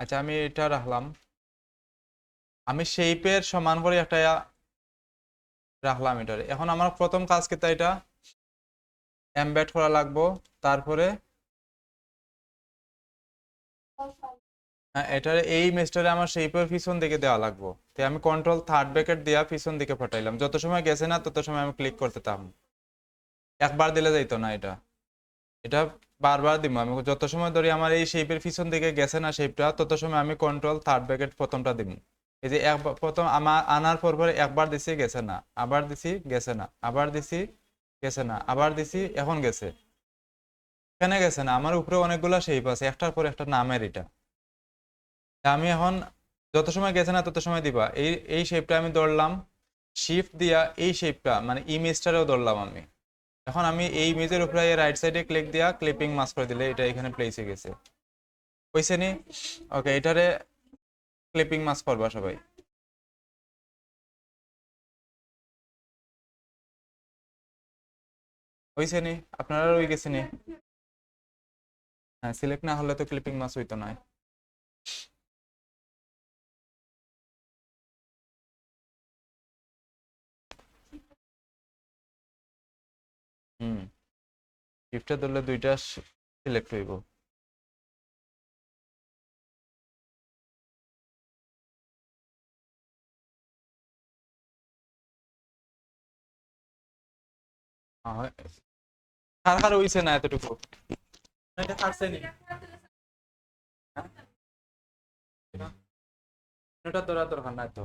আচ্ছা, আমি এটা রাখলাম, আমি শেপের সমান করে একটা রাখলাম এটারে। এখন আমার প্রথম কাজ কি, এটা এমবেড করা লাগবো। তারপরে হ্যাঁ, এটার এই ইমেজটারে আমার শেপের পিছন দিকে দেওয়া লাগবো। তো আমি কন্ট্রোল থার্ড ব্র্যাকেট দিয়া পিছন দিকে পাঠাইলাম, যত সময় গেছে না তত সময় আমি ক্লিক করতে থাকবো। একবার দিলে যাইতো না এটা, এটা বারবার দিব। আমি যত সময় ধরি আমার এই শেপের পিছন দিকে গেছে না শেপটা, তত সময় আমি কন্ট্রোল থার্ড ব্র্যাকেট প্রথমটা দিব। এই যে একবার প্রথম আমার আনার পর পরে একবার দিছি, গেছে না, আবার দিছি, গেছে না, আবার দিছি, গেছে না, আবার দিছি, এখন গেছে। কেন গেছে না? আমার উপরে অনেকগুলা শেপ আছে, একটার পর একটা নামের এটা। আমি এখন যত সময় গেছে না তত সময় দিবা। এই এই শেপটা আমি ধরলাম, শিফট দিয়া এই শেপটা মানে ইমেজটারেও ধরলাম আমি। এখন আমি এই ইমেজের উপরে রাইট সাইডে ক্লিক দিয়া ক্লিপিং মাস্ক করে দিলে এটা এখানে প্লেসে গেছে। হইছে নি? ওকে, এটারে ক্লিপিং মাস্ক করবা সবাই। হইছে নি? আপনারা রয়ে গেছে নি? হ্যাঁ, সিলেক্ট না হলে তো ক্লিপিং মাস্ক হইতো না। হুম, শিফটে ধরলে দুইটা সিলেক্ট হইব। কার কার হইছে না এতটুকু? এটা কাটছে নি? হ্যাঁ? এটা ধরা দরকার নাই তো,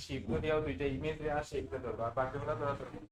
শিফট দিয়াও দুইটা ইমেজ দেয়া শিফটে ধরবা, বাকিগুলো ধরা দরকার নেই।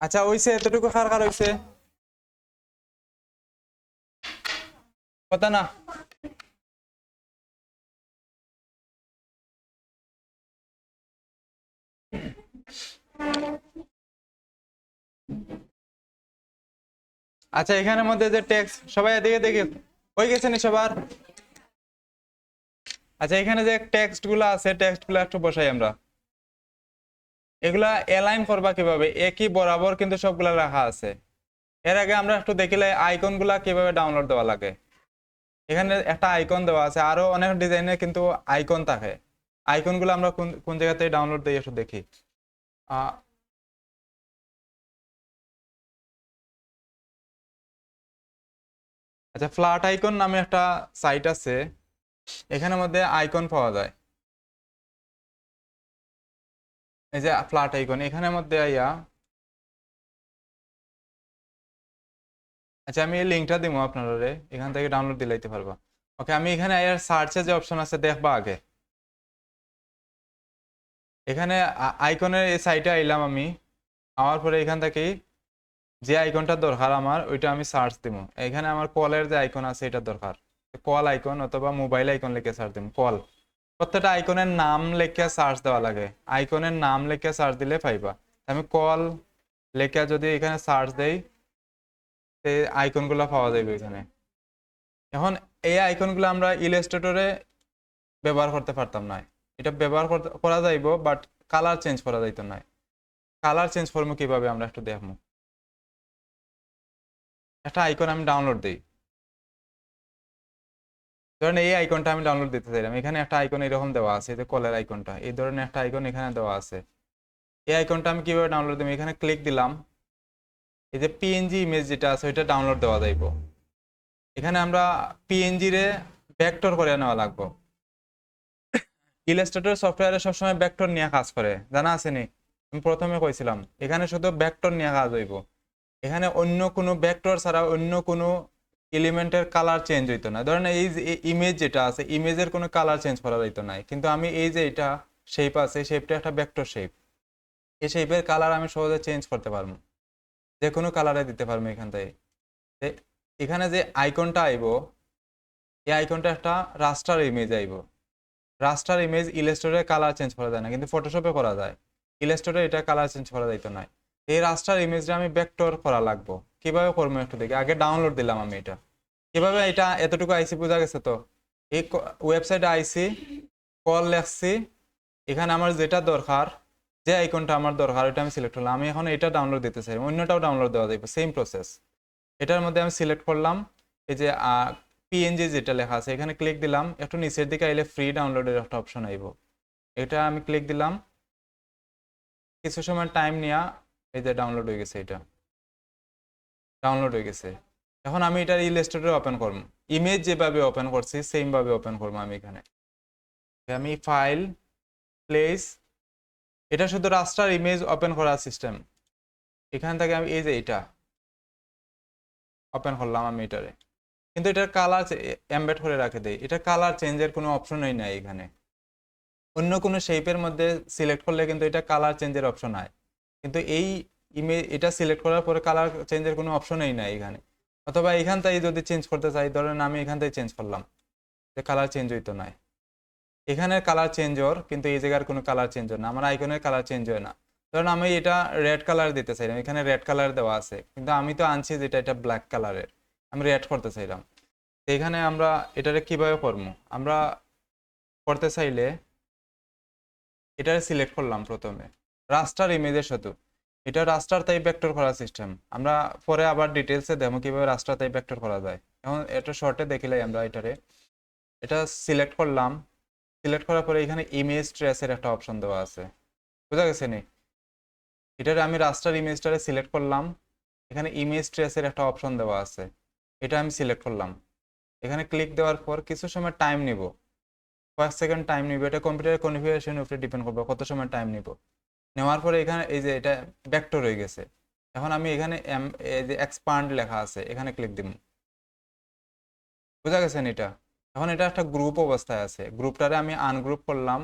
আচ্ছা হইছে, এতটুকু কার কার হইছে? কথা না। আচ্ছা এখানের মধ্যে যে টেক্সট, সবাই এদিকে দেখে হয়ে গেছে নি সবার? আচ্ছা এখানে যে টেক্সট গুলো আছে টেক্সট গুলো একটু বসাই আমরা। এগুলা অ্যালাইন করবা কিভাবে, একই বরাবর কিন্তু সবগুলা রাখা আছে। এর আগে আমরা একটু দেখিলে আইকন গুলা কিভাবে ডাউনলোড দেওয়া লাগে। এখানে একটা আইকন দেওয়া আছে, আরো অনেক ডিজাইনে কিন্তু আইকন থাকে। আইকন গুলো আমরা কোন কোন জায়গাতে ডাউনলোড দিই একটু দেখি। আহ, আচ্ছা ফ্ল্যাট আইকন নামে একটা সাইট আছে, এখানের মধ্যে আইকন পাওয়া যায়। এই যে ফ্ল্যাট আইকন, এখানের মধ্যে আইয়া, আচ্ছা আমি এই লিঙ্কটা দিব আপনারা, এখান থেকে ডাউনলোড দিলাইতে পারবা। ওকে, আমি এখানে আইয়ার সার্চে যে অপশন আছে দেখবা আগে। এখানে আইকনের এই সাইটে আইলাম আমি, আমার পরে এখান থেকে যে আইকনটা দরকার আমার ওইটা আমি সার্চ দিব। এখানে আমার কলের যে আইকন আছে এটা দরকার, কল আইকন অথবা মোবাইল আইকন লিখে সার্চ দিব। কল, প্রত্যেকটা আইকনের নাম লিখে সার্চ দেওয়া লাগে, আইকনের নাম লিখে সার্চ দিলে পাইবা। আমি কল লিখে যদি এখানে সার্চ দেই, এই আইকনগুলো পাওয়া যাবে এখানে। এখন এই আইকনগুলো আমরা ইলাস্ট্রেটরে ব্যবহার করতে পারতাম না, এটা ব্যবহার করা যাইব, বাট কালার চেঞ্জ করা যাইতো না। কালার চেঞ্জ করবো কিভাবে আমরা একটু দেখবো। একটা আইকন আমি ডাউনলোড দিই, ধরেন এই আইকনটা আমি ডাউনলোড দিতে চাইলাম। এখানে একটা আইকন এরকম দেওয়া আছে, এই যে কলের আইকনটা, এই ধরনের একটা আইকন এখানে দেওয়া আছে। এই আইকনটা আমি কিভাবে ডাউনলোড দেবো, এখানে ক্লিক দিলাম, এই যে পিএনজি ইমেজ যেটা আছে ওইটা ডাউনলোড দেওয়া যাইব। এখানে আমরা পিএনজি রে ভেক্টর করে নেওয়া লাগবে। ইলাস্ট্রেটর সফটওয়্যারে সবসময় ভেক্টর নিয়ে কাজ করে, জানা আছে নি? আমি প্রথমে কইছিলাম এখানে শুধু ভেক্টর নিয়ে কাজ হইব। এখানে অন্য কোনো ভেক্টর ছাড়া অন্য কোনো এলিমেন্টের কালার চেঞ্জ হইতো না। ধরেন এই যে ইমেজ যেটা আছে, ইমেজের কোনো কালার চেঞ্জ করা যাইতো না, কিন্তু আমি এই যে এটা শেপ আছে, শেপটা একটা ভেক্টর শেপ, এই শেপের কালার আমি সহজে চেঞ্জ করতে পারবো, যে কোনো কালারে দিতে পারবো এখান থেকে। এখানে যে আইকনটা আইব, এই আইকনটা একটা রাস্টার ইমেজ আইব। রাস্টার ইমেজ ইলাস্ট্রেটরে কালার চেঞ্জ করা যায় না, কিন্তু ফটোশপে করা যায়। ইলাস্ট্রেটরে এটা কালার চেঞ্জ করা যাইতো না। এই রাস্টার ইমেজটা আমি ভেক্টর করা লাগবো, কিভাবে করবো একটু দেখি। আগে ডাউনলোড দিলাম আমি এটা, কিভাবে এটা এতটুকু আইসি বোঝা গেছে তো। এই ওয়েবসাইটে আইসি, কল লেখছি, এখানে আমার যেটা দরকার, যে আইকনটা আমার দরকার ওইটা আমি সিলেক্ট করলাম। আমি এখন এটা ডাউনলোড দিতে চাই, অন্যটাও ডাউনলোড দেওয়া যাবে, সেম প্রসেস। এটার মধ্যে আমি সিলেক্ট করলাম, এই যে পিএনজি যেটা লেখা আছে এখানে ক্লিক দিলাম, একটু নিচের দিকে আইলে ফ্রি ডাউনলোডের একটা অপশন আইব, এটা আমি ক্লিক দিলাম। কিছু সময় টাইম নিয়ে এই যে ডাউনলোড হয়ে গেছে, এটা ডাউনলোড হয়ে গেছে। এখন আমি এটা ইলাস্ট্রেটরে ওপেন করব, ইমেজ যেভাবে ওপেন করছি সেম ভাবে ওপেন করবো আমি এখানে। আমি ফাইল, প্লেস, এটা শুধু রাস্টার ইমেজ ওপেন করার সিস্টেম। এখান থেকে আমি এই যে এটা ওপেন করলাম আমি এটারে, কিন্তু এটার কালার এমবেড করে রাখে দেই, এটা কালার চেঞ্জের কোনো অপশনই নাই এখানে। অন্য কোনো শেপের মধ্যে সিলেক্ট করলে কিন্তু এটা কালার চেঞ্জের অপশন হয়, কিন্তু এই ইমেজ এটা সিলেক্ট করার পরে কালার চেঞ্জের কোনো অপশনই নাই এখানে। অথবা এখান থেকে যদি চেঞ্জ করতে চাই, ধরেন আমি এখান থেকে চেঞ্জ করলাম, যে কালার চেঞ্জ হইতো না। এখানের কালার চেঞ্জ ওর, কিন্তু এই জায়গার কোনো কালার চেঞ্জ হয় না, আমার আইকনের কালার চেঞ্জ হয় না। ধরেন আমি এটা রেড কালার দিতে চাইলাম, এখানে রেড কালার দেওয়া আছে, কিন্তু আমি তো আনছি যেটা এটা ব্ল্যাক কালারের, আমি রেড করতে চাইলাম। তো এখানে আমরা এটারে কিভাবে করবো, আমরা করতে চাইলে এটারে সিলেক্ট করলাম প্রথমে রাস্টার ইমেজের সাথে, এটা রাস্টার টাইপ ভেক্টর করার সিস্টেম। আমরা পরে আবার ডিটেলসে দেখো কিভাবে রাস্টার টাইপ ভেক্টর করা যায়। এখন এটা শর্টে দেখিলাই আমরা এটারে, এটা সিলেক্ট করলাম, সিলেক্ট করার পরে এখানে ইমেজ ট্রেসের একটা অপশন দেওয়া আছে, বুঝা গেছে নি? এটারে আমি রাস্টার ইমেজটারে সিলেক্ট করলাম, এখানে ইমেজ ট্রেসের একটা অপশন দেওয়া আছে, এটা আমি সিলেক্ট করলাম। এখানে ক্লিক দেওয়ার পর কিছু সময় টাইম নিব, কয়েক সেকেন্ড টাইম নিব, এটা কম্পিউটারের কনফিগারেশনের উপরে ডিপেন্ড করবে কত সময় টাইম নিব। নেওয়ার পরে এখানে এই যে এটা ভেক্টর হয়ে গেছে। এখন আমি এখানে এই যে এক্সপান্ড লেখা আছে এখানে ক্লিক দিব, বুঝা গেছেন এটা? এখন এটা একটা গ্রুপ অবস্থায় আছে, গ্রুপটারে আমি আনগ্রুপ করলাম,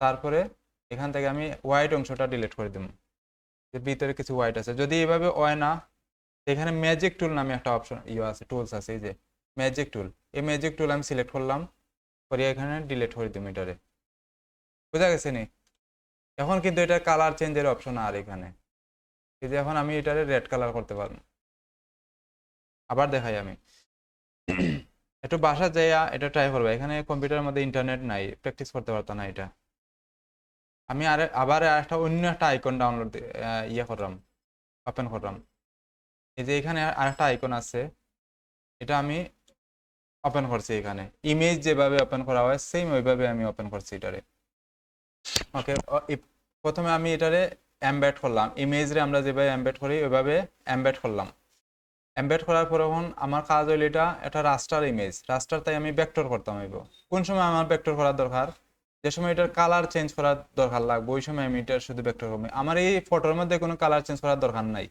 তারপরে এখান থেকে আমি হোয়াইট অংশটা ডিলিট করে দিব, যে ভিতরে কিছু হোয়াইট আছে। যদি এভাবে হয় না, এখানে ম্যাজিক টুল নামে একটা অপশন আছে, টুলস আছে, এই যে ম্যাজিক টুল, এই ম্যাজিক টুল আমি সিলেক্ট করলাম, করে এখানে ডিলিট করে দিব এটারে, বুঝা গেছে নি? এখন কিন্তু এটা কালার চেঞ্জের অপশন আর এখানে, এই যে এখন আমি এটারে রেড কালার করতে পারবো। আবার দেখাই আমি, একটু বাসা যাইয়া এটা ট্রাই করবে, এখানে কম্পিউটারের মধ্যে ইন্টারনেট নাই, প্র্যাকটিস করতে পারতো না এটা। আমি আবার একটা অন্য একটা আইকন ডাউনলোড ইয়ে করলাম, ওপেন করলাম। এই যে এখানে আরেকটা আইকন আছে, এটা আমি ওপেন করছি। এখানে ইমেজ যেভাবে ওপেন করা হয় সেম ওইভাবে আমি ওপেন করছি এটারে। ওকে, প্রথমে আমি এটারে এমবেড করলাম, ইমেজরে আমরা যেভাবে এমবেড করি ওইভাবে এমবেড করলাম। এমবেড করার পর এখন আমার কাজ হইল এটা একটা রাস্টার ইমেজ, রাস্টার, তাই আমি ভেক্টর করতাম হইব। কোন সময় আমার ভেক্টর করার দরকার, যে সময় এটার কালার চেঞ্জ করার দরকার লাগবে ওই সময় আমি এটা শুধু ভেক্টর করবো। আমার এই ফটোর মধ্যে কোনো কালার চেঞ্জ করার দরকার নাই,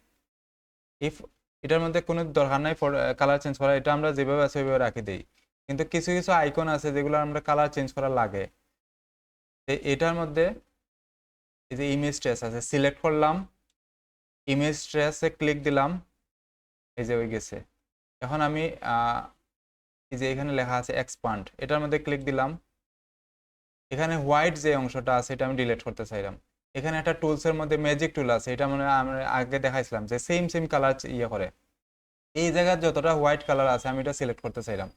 ইফ এটার মধ্যে কোনো দরকার নাই কালার চেঞ্জ করা, এটা আমরা যেভাবে আছে ওইভাবে রাখি দেই। কিন্তু কিছু কিছু আইকন আছে যেগুলো আমরা কালার চেঞ্জ করা লাগে। এটার মধ্যে এই যে ইমেজ ট্রেস আছে, সিলেক্ট করলাম, ইমেজ ট্রেসে ক্লিক দিলাম, এই যে হয়ে গেছে। এখন আমি এই যে এখানে লেখা আছে এক্সপান্ড, এটার মধ্যে ক্লিক দিলাম। এখানে হোয়াইট যে অংশটা আছে এটা আমি ডিলিট করতে চাইলাম। এখানে একটা টুলসের মধ্যে ম্যাজিক টুল আছে, এটা মানে আমরা আগে দেখাইছিলাম যে সেম সেম কালার ইয়ে করে। এই জায়গায় যতটা হোয়াইট কালার আছে আমি এটা সিলেক্ট করতে চাইলাম,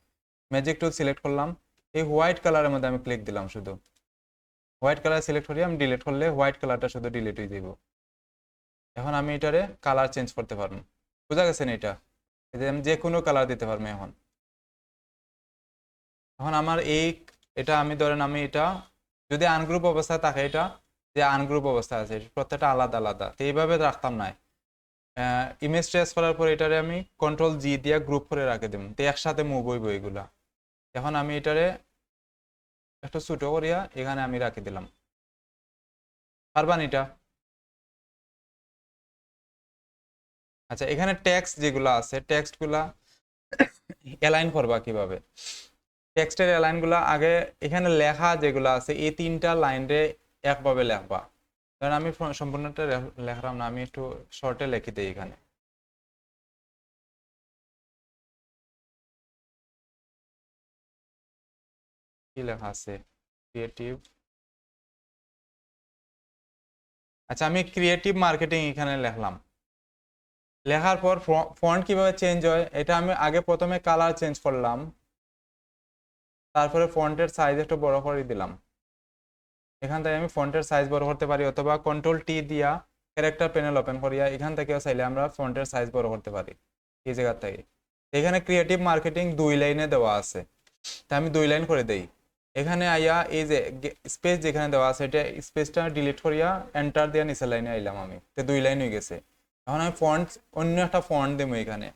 ম্যাজিক টুল সিলেক্ট করলাম। এই হোয়াইট কালারের মধ্যে আমি ক্লিক দিলাম, শুধু হোয়াইট কালার সিলেক্ট করি, আমি ডিলিট করলে হোয়াইট কালারটা শুধু ডিলিট হয়ে যাব। এখন আমি এটারে কালার চেঞ্জ করতে পারবো, বোঝা গেছে না? এটা এই যে আমি যে কোনো কালার দিতে পারবো। এখন এখন আমার এটা আমি ধরেন আমি এটা যদি আনগ্রুপ অবস্থায় থাকে, এটা যে আনগ্রুপ অবস্থায় আছে প্রত্যেকটা আলাদা আলাদা, তো এইভাবে রাখতাম না। ইমেজ ট্রেস করার পর এটারে আমি কন্ট্রোল জি দিয়ে গ্রুপ করে রাখে দেব, তো একসাথে মুভ হইব এগুলা। এখন আমি এটারে একটু ছোট করিয়া এখানে আমি রাখি দিলাম, পারবান এটা? আচ্ছা, এখানে টেক্সট যেগুলো আছে টেক্সটগুলা অ্যালাইন করবা কিভাবে? টেক্সটের অ্যালাইনগুলো আগে এখানে লেখা যেগুলো আছে এই তিনটা লাইনে একভাবে লেখবা। কারণ আমি সম্পূর্ণটা লেখলাম না, আমি একটু শর্টে লিখে দিই। এখানে কি লেখা আছে? ক্রিয়েটিভ। আচ্ছা, আমি ক্রিয়েটিভ মার্কেটিং এখানে লিখলাম। লেখার পর ফন্ট কিভাবে চেঞ্জ হয় এটা আমি আগে প্রথমে কালার চেঞ্জ করলাম, তারপরে ফন্টের সাইজ একটু বড় করে দিলাম। এখান থেকে আমি ফন্টের সাইজ বড় করতে পারি, অথবা কন্ট্রোল টি দিয়া ক্যারেক্টার প্যানেল ওপেন করিয়া এখান থেকেও চাইলে আমরা ফন্টের সাইজ বড় করতে পারি এই জায়গা থেকে। এখানে ক্রিয়েটিভ মার্কেটিং 2 লাইনে দেওয়া আছে, তাই আমি 2 লাইন করে দেই। এখানে আইয়া এই যে স্পেস যেখানে দেওয়া আছে এটা স্পেসটা ডিলিট করিয়া এন্টার দিয়ে নিচের লাইনে আইলাম আমি, তো 2 লাইন হয়ে গেছে। এখন আমি ফন্ট অন্য একটা ফন্ট দেবো। এখানে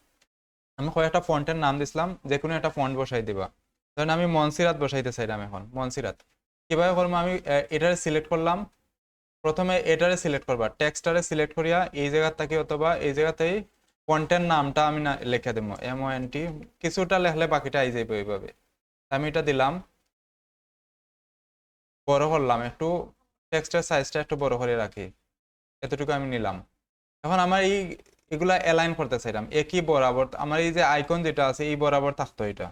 আমি কয়েকটা ফন্টের নাম দিছিলাম, যে কোনো একটা ফন্ট বসাই দিবা। ধরেন আমি মনসিরাত বসাইতে চাইলাম, এখন মনসিরাত কিভাবে করবো? আমি এটারে সিলেক্ট করলাম, প্রথমে এটারে সিলেক্ট করবা, টেক্সটারে সিলেক্ট করিয়া এই জায়গা থেকে অথবা এই জায়গাতেই ফন্টের নামটা আমি না লিখে দেবো, MONT কিছুটা লেখলে বাকিটা আই যাইবে এইভাবে। আমি এটা দিলাম, বড় করলাম, একটু টেক্সটের সাইজটা একটু বড় করে রাখি, এতটুকু আমি নিলাম। এখন আমার এগুলা অ্যালাইন করতে চাইলাম একই বরাবর, আমার এই যে আইকন যেটা আছে এই বরাবর থাকতো, এটা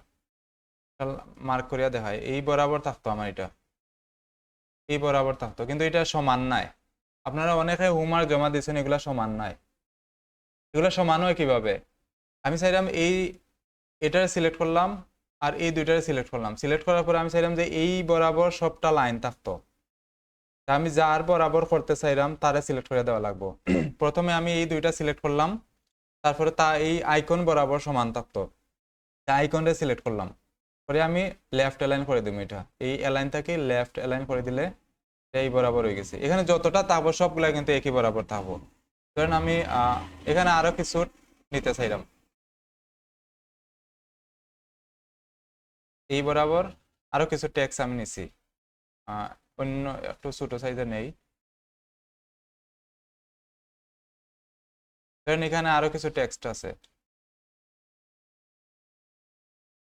মার্ক করিয়া দেখায়, এই বরাবর থাকতো আমার, এটা এই বরাবর থাকতো, কিন্তু এটা সমান নাই। আপনারা অনেকে হোমওয়ার্ক জমা দিয়েছেন, এগুলা সমান নাই। এগুলো সমান হয় কিভাবে? আমি চাইলাম এটারে সিলেক্ট করলাম আর এই দুইটারে সিলেক্ট করলাম, সিলেক্ট করার পরে আমি চাইলাম যে এই বরাবর সবটা লাইন থাকতো। তা আমি যার বরাবর করতে চাইলাম তারে সিলেক্ট করে দেওয়া লাগবো। প্রথমে আমি এই দুইটা সিলেক্ট করলাম, তারপরে এই আইকন বরাবর সমান থাকতো, আইকনটা সিলেক্ট করলাম, পরে আমি লেফট অ্যালাইন করে দিব। এটা এই অ্যালাইনটাকে লেফট অ্যালাইন করে দিলে এই বরাবর হয়ে গেছে। এখানে যতটা থাকবো সবগুলা কিন্তু একই বরাবর থাকবো। ধরেন আমি এখানে আরো কিছু নিতে চাইলাম, এই বরাবর আরো কিছু টেক্সট আমি নিছি, অন্য একটু ছোট সাইজের নেই। ধরেন এখানে আরো কিছু টেক্সট আছে,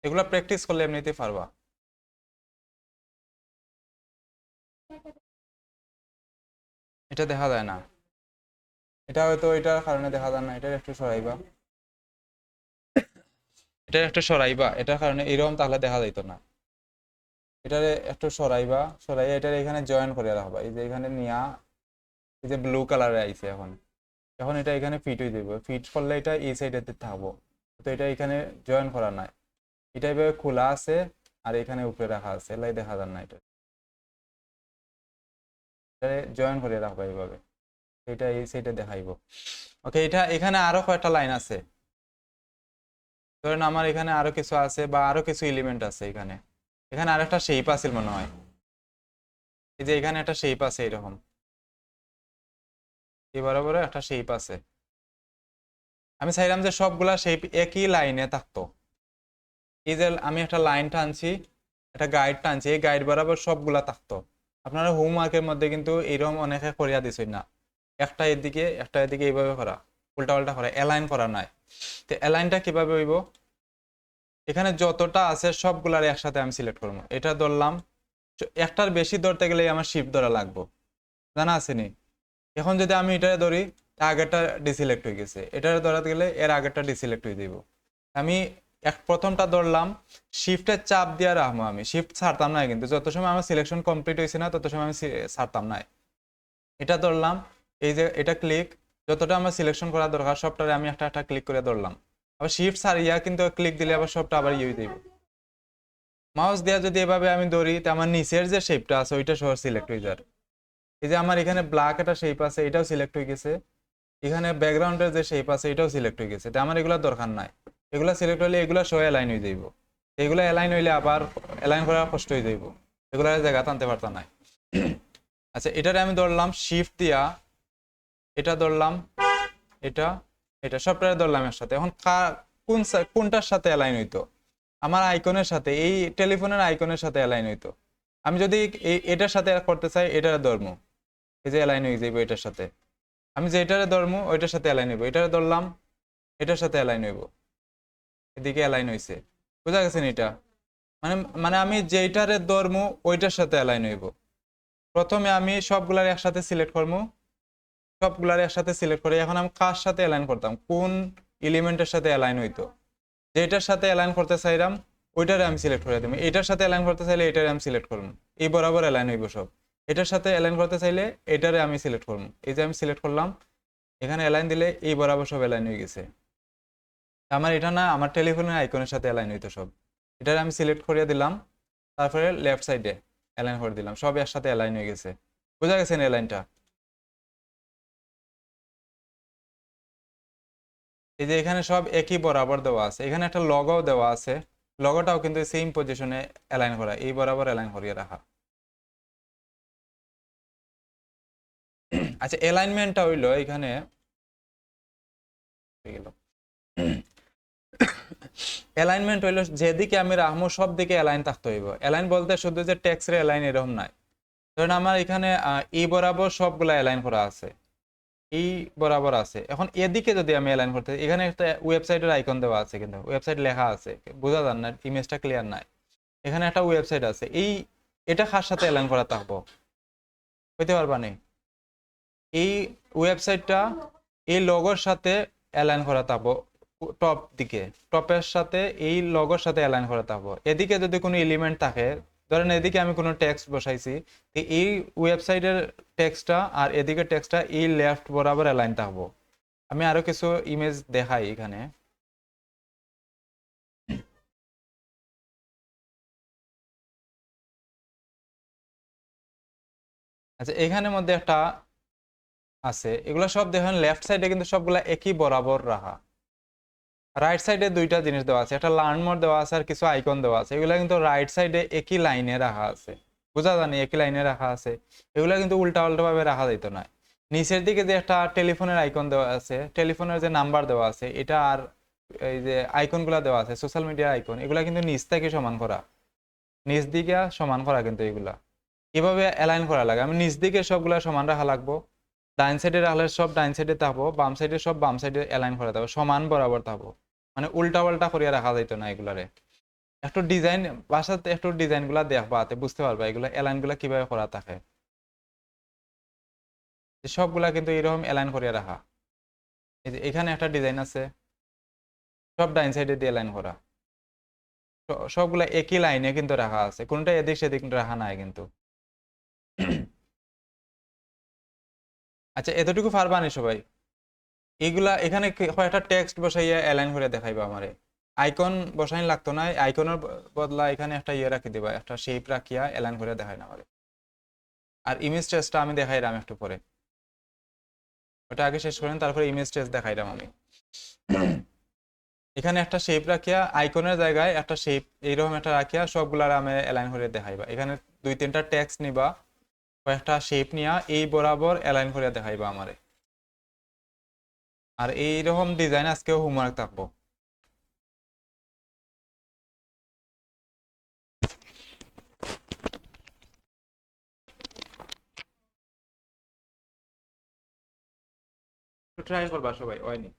এগুলা প্র্যাকটিস করলে এমনিতেই পারবা। এটা দেখা যায় না, এটা হয়তো এটার কারণে দেখা যায় না, এটা একটু সরাইবা, এটা একটু সরাইবা, এটার কারণে এরকম তাহলে দেখা যাইতো না। এটারে একটু সরাইবা, সরাইয়া এটার এখানে জয়েন করে রাখবা, এই যে এখানে নিয়া এই যে ব্লু কালারে আইছে এখন, এখন এটা এখানে ফিট হয়ে যাবে, ফিট করলে এটা এই সাইডে থাকবো, তো এটা এখানে জয়েন করা নাই। এটা এভাবে খোলা আছে আর এখানে উপরে রাখা আছে, এলাই দেখা যান না, এটা জয়েন করে রাখবো এইভাবে, এটা এই সাইডে দেখাইবো। ওকে, এটা এখানে আরো কয়টা লাইন আছে, ধরেন আমার এখানে আরো কিছু আছে বা আরো কিছু এলিমেন্ট আছে, এখানে এখানে আরেকটা শেপ আছে মনে হয়, এই যে এখানে একটা শেপ আছে এরকম, এই বরাবর একটা শেপ আছে। আমি চাইলাম যে সবগুলা শেপ একই লাইনে থাকতো। এই যে আমি একটা লাইন টানছি, একটা গাইড টানছি, এই গাইড বরাবর সবগুলা থাকতো। আপনারা হোমওয়ার্কের মধ্যে কিন্তু এরকম অনেকে করিয়া দিছেন না, একটা এদিকে একটা এদিকে এইভাবে করা, উল্টা পাল্টা করা, অ্যালাইন করা নাই। তো অ্যালাইনটা কিভাবে হইব, এখানে যতটা আছে সবগুলার একসাথে আমি সিলেক্ট করবো, এটা ধরলাম, একটার বেশি ধরতে গেলে আমার শিফট ধরা লাগবো, জানা আছে নি? এখন যদি আমি এটা ধরি, আগেরটা ডিসিলেক্ট হয়ে গেছে, এটা ধরাতে গেলে এর আগেরটা ডিসিলেক্ট হয়ে দিব। আমি প্রথমটা ধরলাম, শিফটের চাপ দিয়ে রাখবো, আমি শিফট ছাড়তাম না কিন্তু, যত সময় আমার সিলেকশন কমপ্লিট হয়েছে না তত সময় আমি ছাড়তাম না। এটা ধরলাম, এই যে এটা ক্লিক, যতটা আমার সিলেকশন করা দরকার সবটারে আমি একটা একটা ক্লিক করে ধরলাম, আবার শিফট ছাড়িয়া কিন্তু ক্লিক দিলে আবার সবটা আবার ইয়ে দিব। মাউস দেওয়া যদি এভাবে আমি ধরি, তো আমার নিচের যে শেপটা আছে ওইটা সহ সিলেক্ট হয়ে যাবে। এই যে আমার এখানে ব্ল্যাক একটা শেপ আছে, এটাও সিলেক্ট হয়ে গেছে, এখানে ব্যাকগ্রাউন্ডের যে শেপ আছে এটাও সিলেক্ট হয়ে গেছে, তো আমার এগুলো দরকার নাই। এগুলা সিলেক্ট হলে এগুলা সহ অ্যালাইন হয়ে যাইব, এগুলা অ্যালাইন হইলে আবার অ্যালাইন করা কষ্ট হয়ে যাইব, এগুলা জায়গা টানতে পারতাম না। আচ্ছা, এটারে আমি ধরলাম শিফট দিয়া, এটা ধরলাম, এটা এটা সবটারে ধরলাম একসাথে। এখন কোনটার সাথে অ্যালাইন হইতো, আমার আইকনের সাথে, এই টেলিফোনের আইকনের সাথে অ্যালাইন হইতো। আমি যদি এটার সাথে করতে চাই, এটারে ধরবো, এই যে অ্যালাইন হয়ে যাইব এটার সাথে। আমি যে এটারে ধরবো ওইটার সাথে অ্যালাইন হইব, এটারে ধরলাম, এটার সাথে অ্যালাইন হইব, এদিকে অ্যালাইন হইছে, বুঝা গেছেন? এটা মানে মানে আমি যেটারে ধরবো ওইটার সাথে অ্যালাইন হইব। প্রথমে আমি সবগুলার একসাথে সিলেক্ট করবো, সবগুলার একসাথে সিলেক্ট করে এখন আমি কার সাথে অ্যালাইন করতাম, কোন এলিমেন্টের সাথে অ্যালাইন হইতো, যেটার সাথে অ্যালাইন করতে চাইলাম ওইটারে আমি সিলেক্ট করে দেবো, এটার সাথে অ্যালাইন করতে চাইলে এটারে আমি সিলেক্ট করবো, এই বরাবর অ্যালাইন হইব সব। এটার সাথে অ্যালাইন করতে চাইলে এটারে আমি সিলেক্ট করবো, এই যে আমি সিলেক্ট করলাম, এখানে অ্যালাইন দিলে এই বরাবর সব অ্যালাইন হয়ে গেছে। আমার এটা না, আমার টেলিফোনের আইকনের সাথে অ্যালাইন হইতো সব, এটারে আমি সিলেক্ট করে দিলাম, তারপরে লেফট সাইডে অ্যালাইন করে দিলাম, সব একসাথে অ্যালাইন হয়ে গেছে। বুঝা গেছেন অ্যালাইনটা? এই যে এখানে সব একই বরাবর দেওয়া আছে, এখানে একটা লগও দেওয়া আছে, লগোটাও কিন্তু সেম পজিশনে অ্যালাইন করা, এই বরাবর অ্যালাইন করিয়ে রাখা। আচ্ছা, অ্যালাইনমেন্টটা হইলো এখানে অ্যালাইনমেন্ট হইলো যেদিকে আমি রাখবো সব দিকে অ্যালাইন থাকতে হইব। অ্যালাইন বলতে শুধু যে টেক্সটের অ্যালাইন এরকম নাই, ধরেন আমার এখানে এই বরাবর সবগুলা অ্যালাইন করা আছে, এই বরাবর আছে। এখন এদিকে যদি আমি অ্যালাইন করতে, এখানে একটা ওয়েবসাইটের আইকন দেওয়া আছে কিন্তু ওয়েবসাইট লেখা আছে, বোঝা যান না, ইমেজটা ক্লিয়ার নাই। এখানে একটা ওয়েবসাইট আছে, এই এটা কার সাথে অ্যালাইন করা থাকবো, হইতে পারবা নি? এই ওয়েবসাইটটা এই লগোর সাথে অ্যালাইন করা থাকবো, টপ দিকে, টপের সাথে এই লগোর সাথে অ্যালাইন করা থাকবো। এদিকে যদি কোনো এলিমেন্ট থাকে, ধরেন এদিকে আমি কোনো টেক্সট বসাইছি, তো এই ওয়েবসাইটের টেক্সটটা আর এদিকে টেক্সটটা এই লেফট বরাবর অ্যালাইন থাকবো। আমি আরো কিছু ইমেজ দেখাই এখানে। আচ্ছা, এখানের মধ্যে একটা আছে, এগুলো সব দেখেন লেফট সাইডে কিন্তু সবগুলা একই বরাবর রাখা, রাইট সাইডে দুইটা জিনিস দেওয়া আছে, একটা লার্ন মোড দেওয়া আছে আর কিছু আইকন দেওয়া আছে, এগুলো কিন্তু রাইট সাইডে একই লাইনে রাখা আছে, বুঝা জানি একই লাইনে রাখা আছে, এগুলো কিন্তু উল্টা উল্টা ভাবে রাখা যেত না। নিচের দিকে যে একটা টেলিফোনের আইকন দেওয়া আছে, টেলিফোনের যে নাম্বার দেওয়া আছে এটা, আর এই যে আইকন গুলা দেওয়া আছে সোশ্যাল মিডিয়ার আইকন, এগুলা কিন্তু নিচ থেকে সমান করা, নিচ দিকে সমান করা, কিন্তু এগুলা কিভাবে অ্যালাইন করা লাগে, আমি নিচ দিকে সবগুলা সমান রাখা লাগবো, ডাইন সাইডে রাখলে সব ডাইন সাইডে থাকবো, বাম সাইডে সব বাম সাইডে অ্যালাইন করা থাকবো, সমান বরাবর থাকবো, মানে উল্টা পাল্টা করিয়া রাখা যাইতো না এগুলারে। একটু ডিজাইন বাসাতে একটু ডিজাইন গুলা দেখবা, বুঝতে পারবা এগুলা অ্যালাইন গুলা কিভাবে করা থাকে, সবগুলা কিন্তু এরকম অ্যালাইন করিয়া রাখা। এই যে এখানে একটা ডিজাইন আছে, সব ডাইন সাইডে দিয়ে অ্যালাইন করা, সবগুলা একই লাইনে কিন্তু রাখা আছে, কোনটা এদিক সেদিক রাখা নাই কিন্তু। আচ্ছা, এতটুকু পারবানি সবাই? এগুলা এখানে কয়েকটা টেক্সট বসাইয়া অ্যালাইন করে দেখাইবা আমারে, আইকন বসাই লাগতো না, আইকনের বদলা এখানে একটা ইয়ে রাখি দিবা, একটা শেপ রাখিয়া অ্যালাইন করে দেখাই না আমারে। আর ইমেজ ট্রেসটা আমি দেখাইলাম একটু পরে, ওটা আগে শেষ করেন তারপরে ইমেজ ট্রেস দেখাইলাম আমি। এখানে একটা শেপ রাখিয়া আইকনের জায়গায় একটা শেপ এইরকম একটা রাখিয়া সবগুলার আমি অ্যালাইন করে দেখাইবা। এখানে 2-3টা টেক্সট নিবা, কয়েকটা শেপ নিয়া এই বরাবর অ্যালাইন করে দেখাইবা আমারে। আর এইরকম ডিজাইন আজকেও হোমওয়ার্ক থাকবো। ট্রাই করবা সবাই, হয়নি।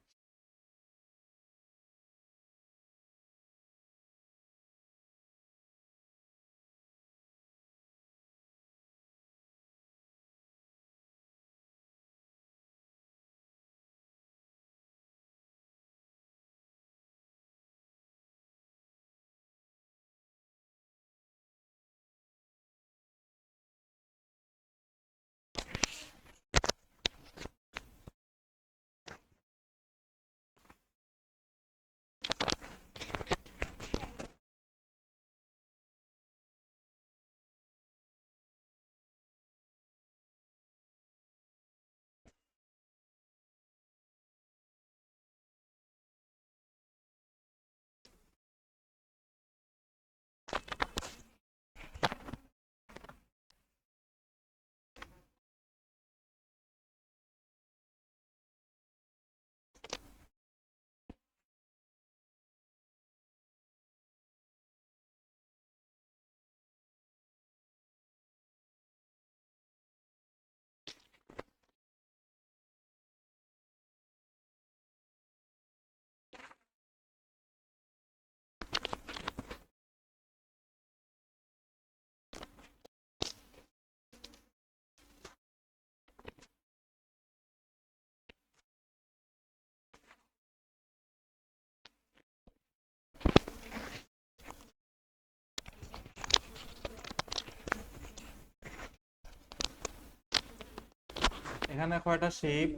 এখানে কয়টা শেপ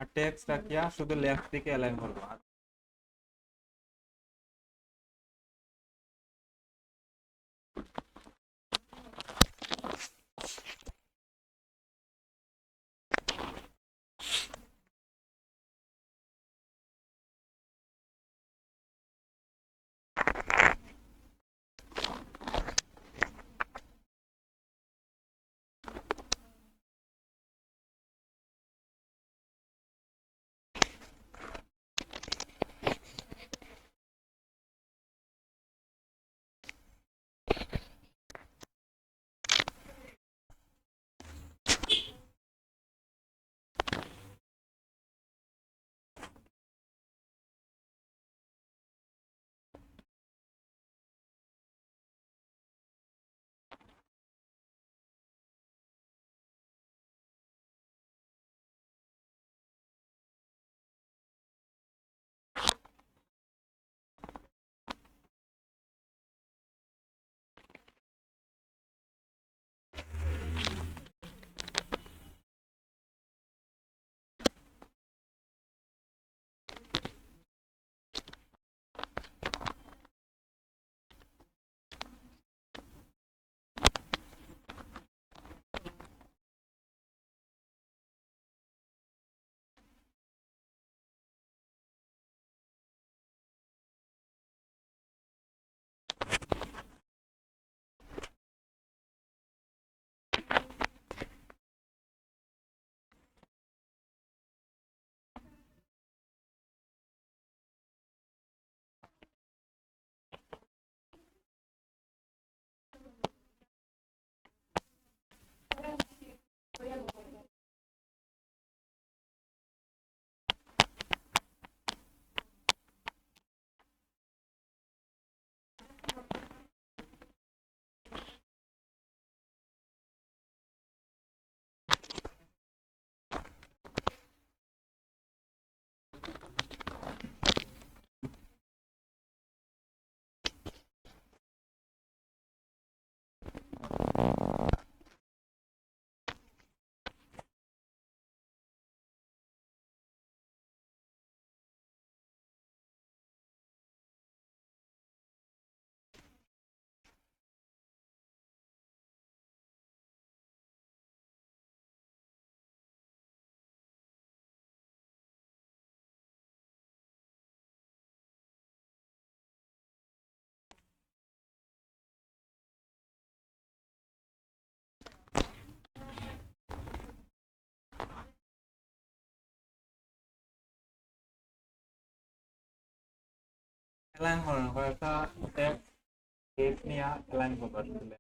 আর টেক্সট রাখিয়া শুধু লেফট দিকে অ্যালাইন করবো। অ্যালাইন করেন কয়েকটা টেক্সট নিয়ে অ্যালাইন করবার দিলে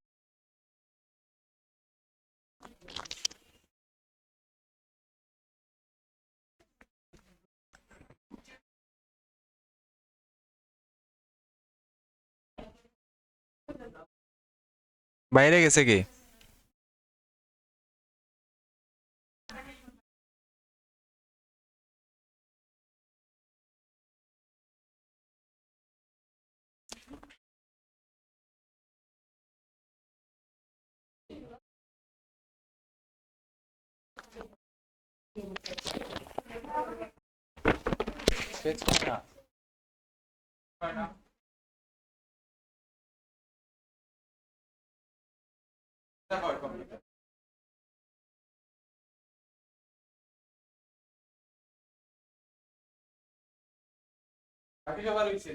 বাইরে গেছে কি বাকি সবার হইছে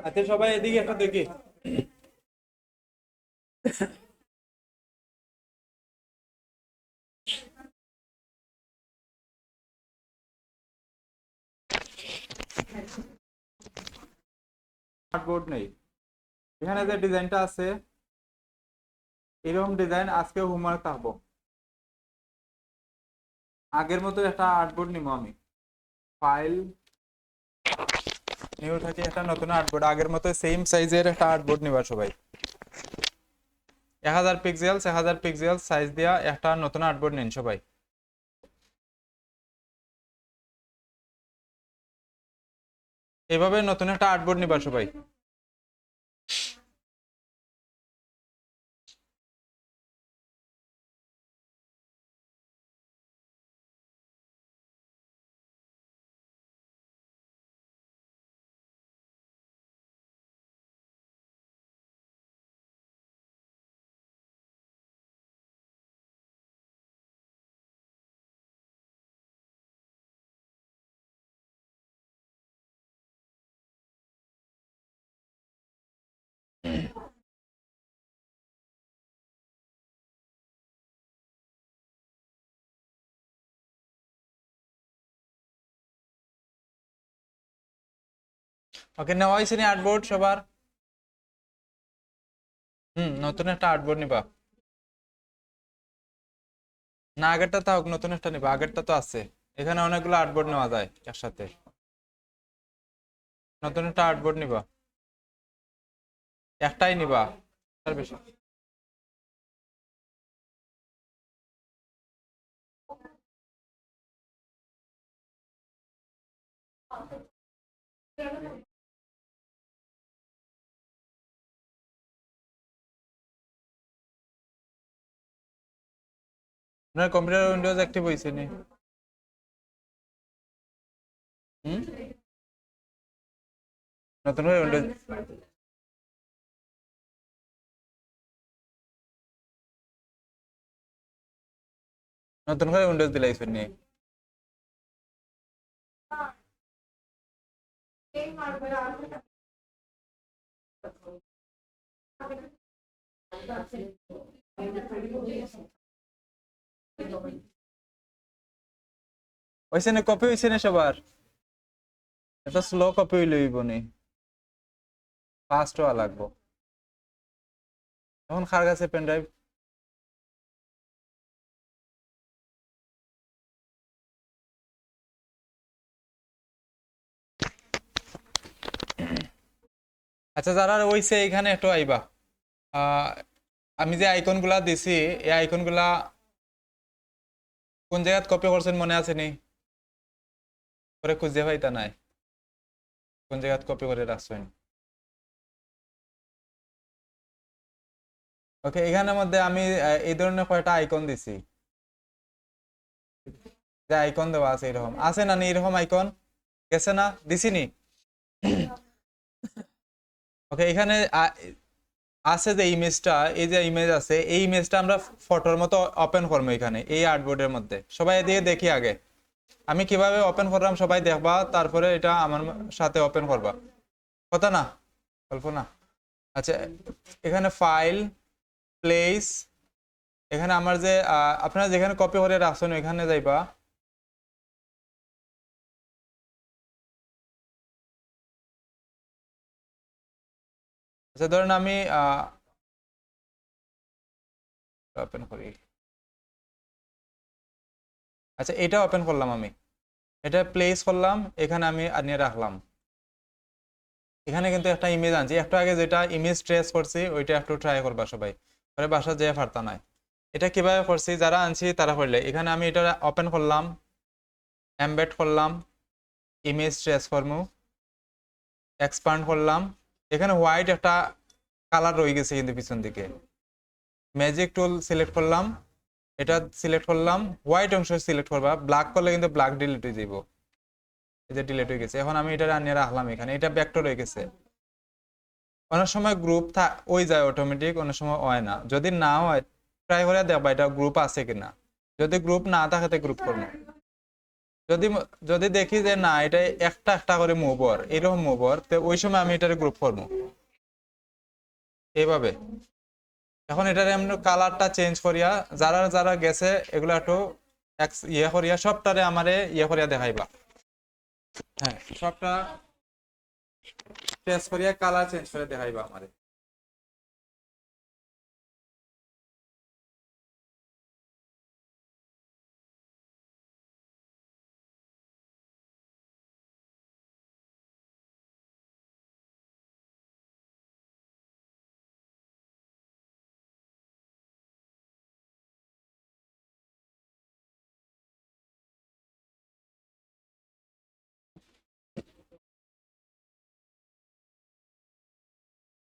আচ্ছা সবাই এদিকে একটা দেখি বোর্ড নেই এখানে যে ডিজাইনটা আছে এরকম ডিজাইন আজকে হোমওয়ার্ক থাকবো আগের মতো একটা আর্টবোর্ড নিব আমি ফাইল নিউ থেকে একটা নতুন আর্টবোর্ড আগের মতো সেম সাইজের একটা আর্টবোর্ড নিবা সবাই 1000 পিক্সেল সাইজ দিয়া একটা নতুন আর্টবোর্ড নিন সবাই এভাবে নতুন একটা আর্টবোর্ড নিবা সবাই ওকে নেওয়া হয়েছে নি আর্টবোর্ড সবার নতুন একটা আর্টবোর্ড নিবা না আগেরটা থাক নতুন একটা নিবা আগেরটা তো আছে এখানে অনেকগুলো আর্টবোর্ড নেওয়া যায় একসাথে নতুন একটা আর্টবোর্ড নিবা একটাই নিবা তার বেশি আপনার কম্পিউটার উইন্ডোজ অ্যাক্টিভ হয়েছে নি হুম নতুন করে উইন্ডোজ নতুন করে উইন্ডোজ দিলাইছেন নি হয়েছে না কপি হয়েছে না সবার এটা স্লো কপি হইলইব নি ফাস্ট হওয়া লাগবো এখন কার কাছে পেন ড্রাইভ আচ্ছা যারা হইছে এখানে একটু আইবা আমি যে আইকনগুলা দিছি এই আইকনগুলা কোন জায়গায় কপি করছেন মনে আছে নি? পরে খুঁজে পাইতা নাই কোন জায়গায় কপি করে রাখছেন। ওকে, এখানের মধ্যে আমি এই ধরনের কয়টা আইকন দিছি, যে আইকন দেওয়া আছে এরকম আছে না নি? এরকম আইকন গেছে না? দিছি নি? ওকে, এখানে আছে যে ইমেজটা, এই যে ইমেজ আছে এই ইমেজটা আমরা ফটোর মতো ওপেন করবো এখানে এই আর্টবোর্ডের মধ্যে। সবাই দিয়ে দেখি আগে আমি কিভাবে ওপেন করলাম, সবাই দেখবা, তারপরে এটা আমার সাথে ওপেন করবা। কথা না, গল্প না। আচ্ছা, এখানে ফাইল, প্লেস, এখানে আমার যে আপনারা যেখানে কপি করে রাখছেন ওইখানে যাইবা। আচ্ছা ধরেন আমি ওপেন করি। আচ্ছা, এটা ওপেন করলাম আমি, এটা প্লেস করলাম, এখানে আমি আনিয়ে রাখলাম। এখানে কিন্তু একটা ইমেজ আনছি, একটু আগে যেটা ইমেজ ট্রেস করছি ওইটা একটু ট্রাই করবা সবাই, পরে বাসা যেয়ে পারতা নাই। এটা কিভাবে করছি যারা আনছি তারা করলে, এখানে আমি এটা ওপেন করলাম, এমবেড করলাম, ইমেজ ট্রেস করবো, এক্সপান্ড করলাম। এখানে হোয়াইট একটা কালার রয়ে গেছে কিন্তু পিছন দিকে, ম্যাজিক টুল সিলেক্ট করলাম, এটা সিলেক্ট করলাম, হোয়াইট অংশ সিলেক্ট করবা, ব্ল্যাক করলে কিন্তু ব্ল্যাক ডিলিট হয়ে যাবো। এই যে ডিলিট হয়ে গেছে, এখন আমি এটা আনিয়ে রাখলাম এখানে, এটা ব্যাকটর হয়ে গেছে। অনেক সময় গ্রুপ ওই যায় অটোমেটিক, অনেক সময় হয় না। যদি না হয় ট্রাই করে দেখবা এটা গ্রুপ আছে কিনা, যদি গ্রুপ না থাকে গ্রুপ করবো। যদি যদি দেখি যে না এটা একটা একটা করে মুভর, এরকম মুভর, তো ওই সময় আমি এটার গ্রুপ করবো এইভাবে। এখন এটার এমনি কালারটা চেঞ্জ করিয়া যারা যারা গেছে এগুলো একটু ইয়ে করিয়া সবটারে আমারে ইয়ে করিয়া দেখাইবা। হ্যাঁ, সবটা চেঞ্জ করিয়া কালার চেঞ্জ করে দেখাইবা আমারে।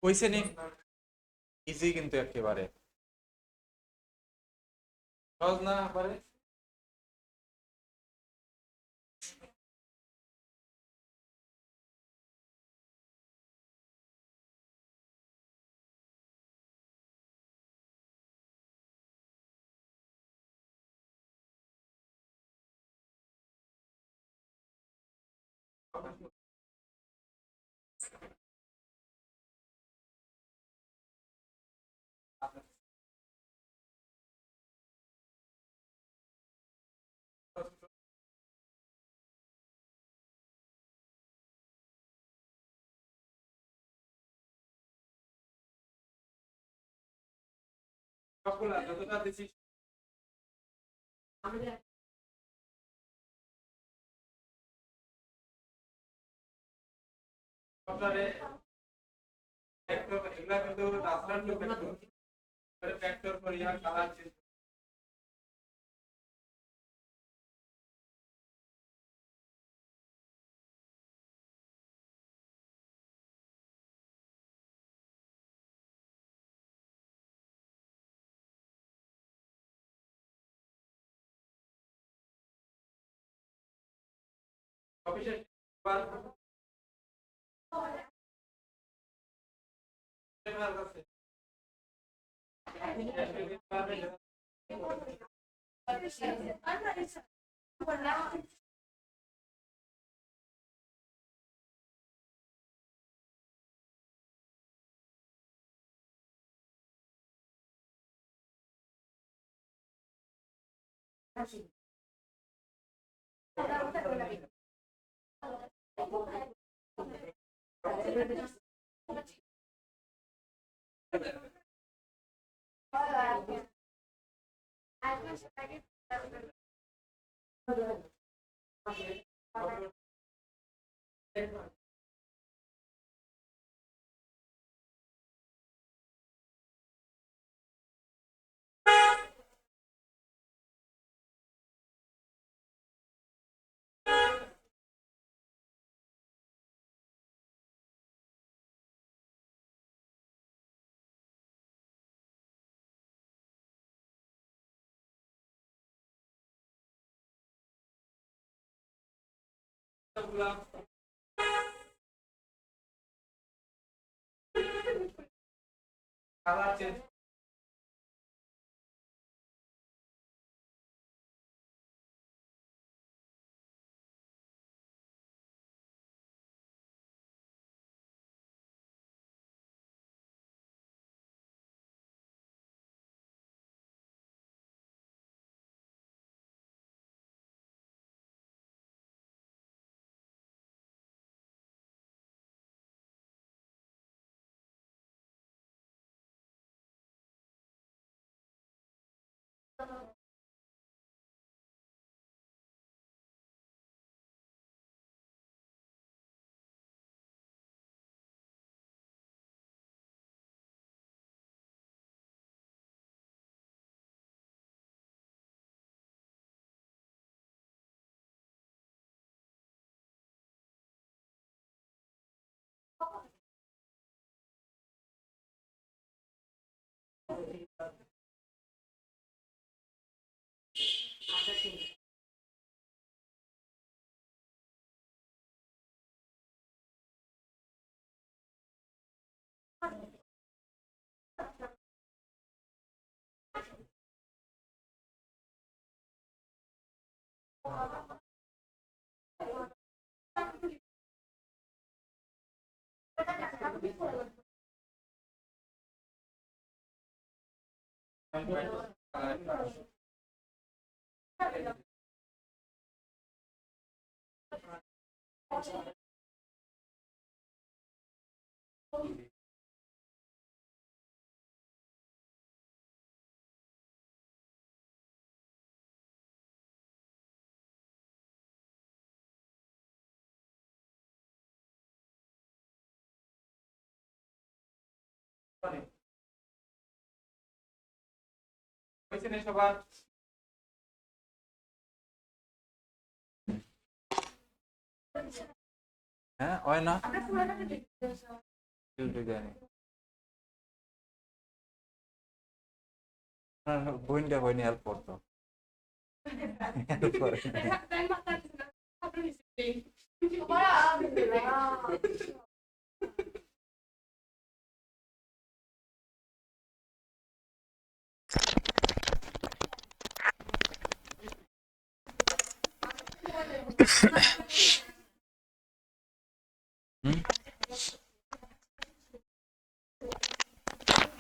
কইছে নি? ইজি কিন্তু একেবারে সহজ না পারে। সবগুলা যতটা দিছি সবটারে এগুলা কিন্তু রাস্তার ফ্যাক্টর করিয়া কালার চেঞ্জ। অফিসের হয়েছে না সবার? হ্যাঁ হয় না জানি বইনটা হয়নি হেল্প করতো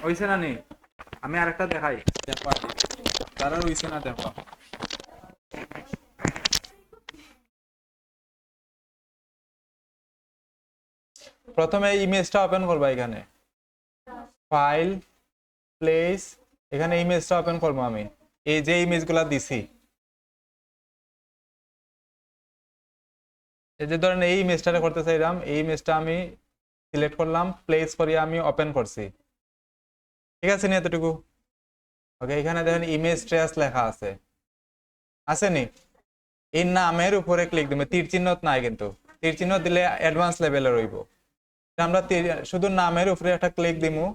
হয়েছে না নি? আমি আরেকটা দেখাই। দেখো তারা হইছে না দেখো প্রথমে ইমেজটা ওপেন করবা এখানে ফাইল প্লেস এখানে ইমেজটা ওপেন করবো আমি এই যে ইমেজগুলো দিছি এই যে ধরেন এই ইমেজটা করতে চাইলাম এই ইমেজটা আমি সিলেক্ট করলাম প্লেস করিয়ে আমি ওপেন করছি ঠিক আছে নি এতটুকু ওকে এখানে দেখেন ইমেজ ট্রেস লেখা আছে আসেনি এই নামের উপরে ক্লিক দিবে তীর চিহ্ন নাই কিন্তু তীর চিহ্ন দিলে অ্যাডভান্স লেভেলে রইব আমরা শুধু নামের উপরে একটা ক্লিক দিমু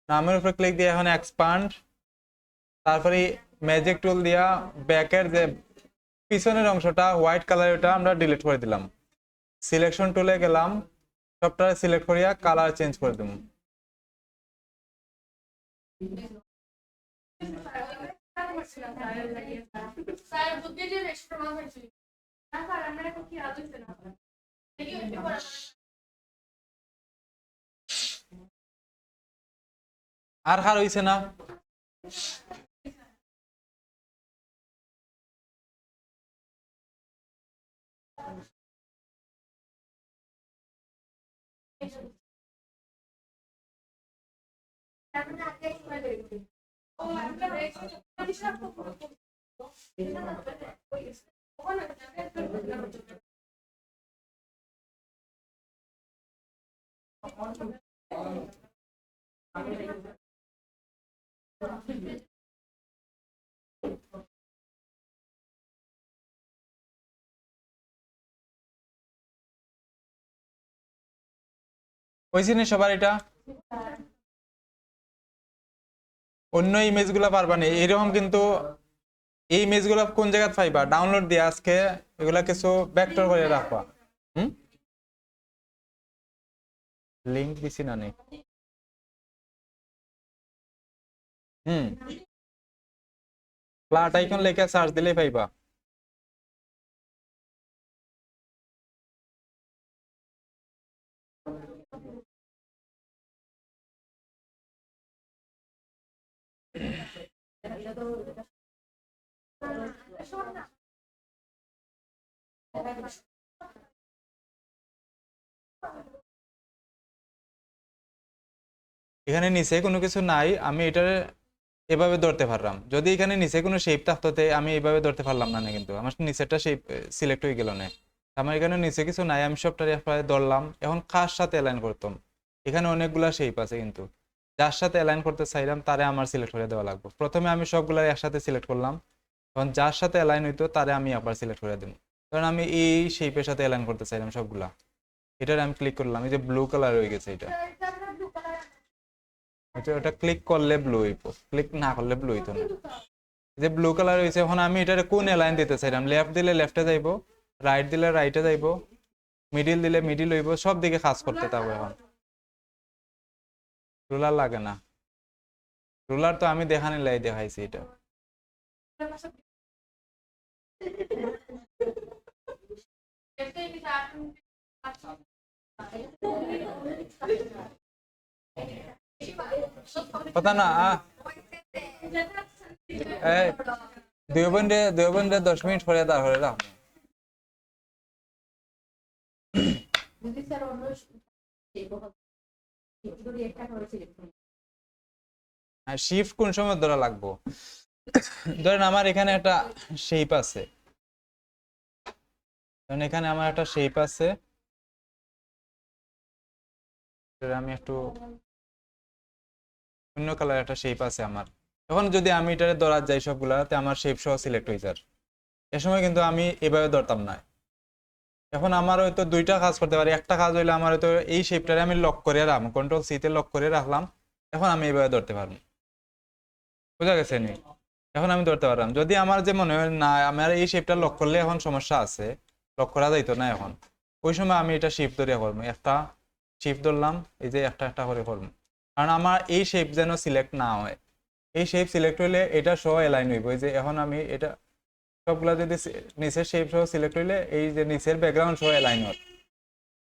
নামের উপরে ক্লিক দিয়ে এখন এক্সপান্ড তারপরে ম্যাজিক টুল দিয়া ব্যাকের যে পিছনের অংশটা হোয়াইট কালার ওটা আমরা ডিলিট করে দিলাম সিলেকশন টুলে গেলাম সবটা সিলেক্ট করিয়া কালার চেঞ্জ করে দিলাম আর হার হইছে না হইছে না সবার এটা অন্য ইমেজগুলো পারবা না এরকম কিন্তু এই ইমেজগুলো কোন জায়গায় পাইবা? ডাউনলোড দিয়ে আজকে এগুলা কিছু ভেক্টর করে রাখবা। হুম, লিংক দিছি না নেই? হুম, ফ্ল্যাট আইকন লেখা সার্চ দিলেই পাইবা। এখানে নিচে কোনো কিছু নাই, আমি এটা এভাবে ধরতে পারলাম। যদি এখানে নিচে কোনো শেপ থাকতো তে আমি এইভাবে ধরতে পারলাম না, কিন্তু আমার নিচেরটা শেপ সিলেক্ট হয়ে গেল না। আমার এখানে নিচে কিছু নাই, আমি সবটা ধরলাম। এখন কার সাথে অ্যালাইন করতাম? এখানে অনেকগুলা শেপ আছে, কিন্তু যার সাথে অ্যালাইন করতে চাইলাম তারে আমার সিলেক্ট করে দেওয়া লাগবে। প্রথমে আমি সবগুলা একসাথে সিলেক্ট করলাম, এখন যার সাথে অ্যালাইন হইতো তারে আমি আবার সিলেক্ট করে দেবো। কারণ আমি এই শেপের সাথে অ্যালাইন করতে চাইলাম সবগুলা। এটার আমি ক্লিক করলাম, এই যে ব্লু কালার হয়ে গেছে এটা। ওটা ক্লিক করলে ব্লু হইব, ক্লিক না করলে ব্লু হইতো না। যে ব্লু কালার হয়েছে, এখন আমি এটার কোন লাইন দিতে চাইলাম? লেফট দিলে লেফটে যাইব, রাইট দিলে রাইটে যাইব, মিডিল দিলে মিডিল হইব, সব দিকে কাজ করতে থাকবো। এখন রুলার লাগে না, রুলার তো আমি দেখানি লাই দেখাইছি এটা। কথা না এই দুই বন্ধে 10 মিনিট পরে তারপরে রাখবো। শিফট কোন সময় ধরা লাগবো? ধরেন আমার এখানে একটা শেপ আছে, এখানে আমার একটা শেপ আছে, আমি একটু অন্য কালার একটা শেপ আছে আমার। এখন যদি আমি এটারে ধরা যাই সবগুলাতে, আমার শেপ সহ সিলেক্ট হয়ে যায়। এ সময় কিন্তু আমি এভাবে ধরতাম না। এখন আমার হয়তো দুইটা কাজ করতে পারি। একটা কাজ হইলে আমার হয়তো এই শেপটারে আমি লক করে রাখলাম, কন্ট্রোল সি তে লক করে রাখলাম, এখন আমি এইভাবে ধরতে পারবো। বুঝা গেছে নি? এখন আমি ধরতে পারলাম। যদি আমার যে মনে হয় না আমার এই শেপটা লক করলে এখন সমস্যা আছে, লক করা যাইতো না, এখন ওই সময় আমি এটা শিফট ধরে করবো, একটা শিফট ধরলাম, এই যে একটা একটা করে করবো। কারণ আমার এই শেপ যেন সিলেক্ট না হয়। এই শেপ সিলেক্ট হইলে এটা সহ অ্যালাইন হইব। এই যে এখন আমি এটা সবগুলা যদি নিচের শেপ সহ সিলেক্ট হইলে এই যে নিচের ব্যাকগ্রাউন্ড সহ অ্যালাইন হয়।